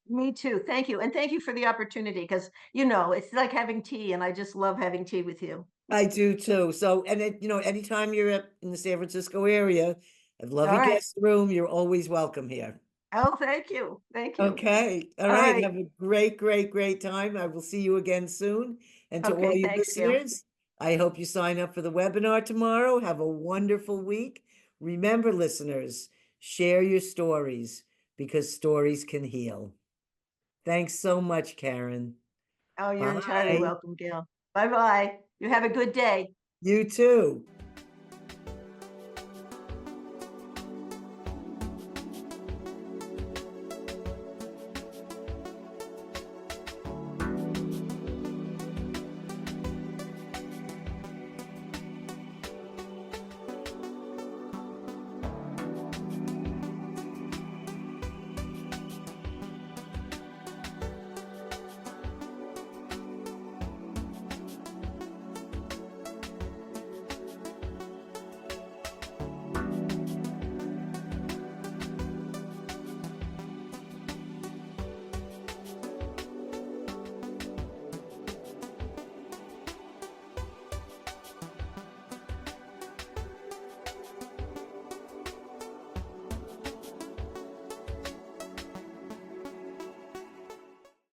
Me too. Thank you. And thank you for the opportunity because, it's like having tea, and I just love having tea with you. I do too. So, and anytime you're in the San Francisco area, a All lovely right. guest room, you're always welcome here. Oh, thank you. Thank you. Okay. All All right. right. Have a great, great, great time. I will see you again soon. And to all Okay. you Thanks, Gail. listeners, I hope you sign up for the webinar tomorrow. Have a wonderful week. Remember, listeners, share your stories, because stories can heal. Thanks so much, Karen. Oh, you're entirely Bye. welcome, Gail. Bye bye. You have a good day. You too.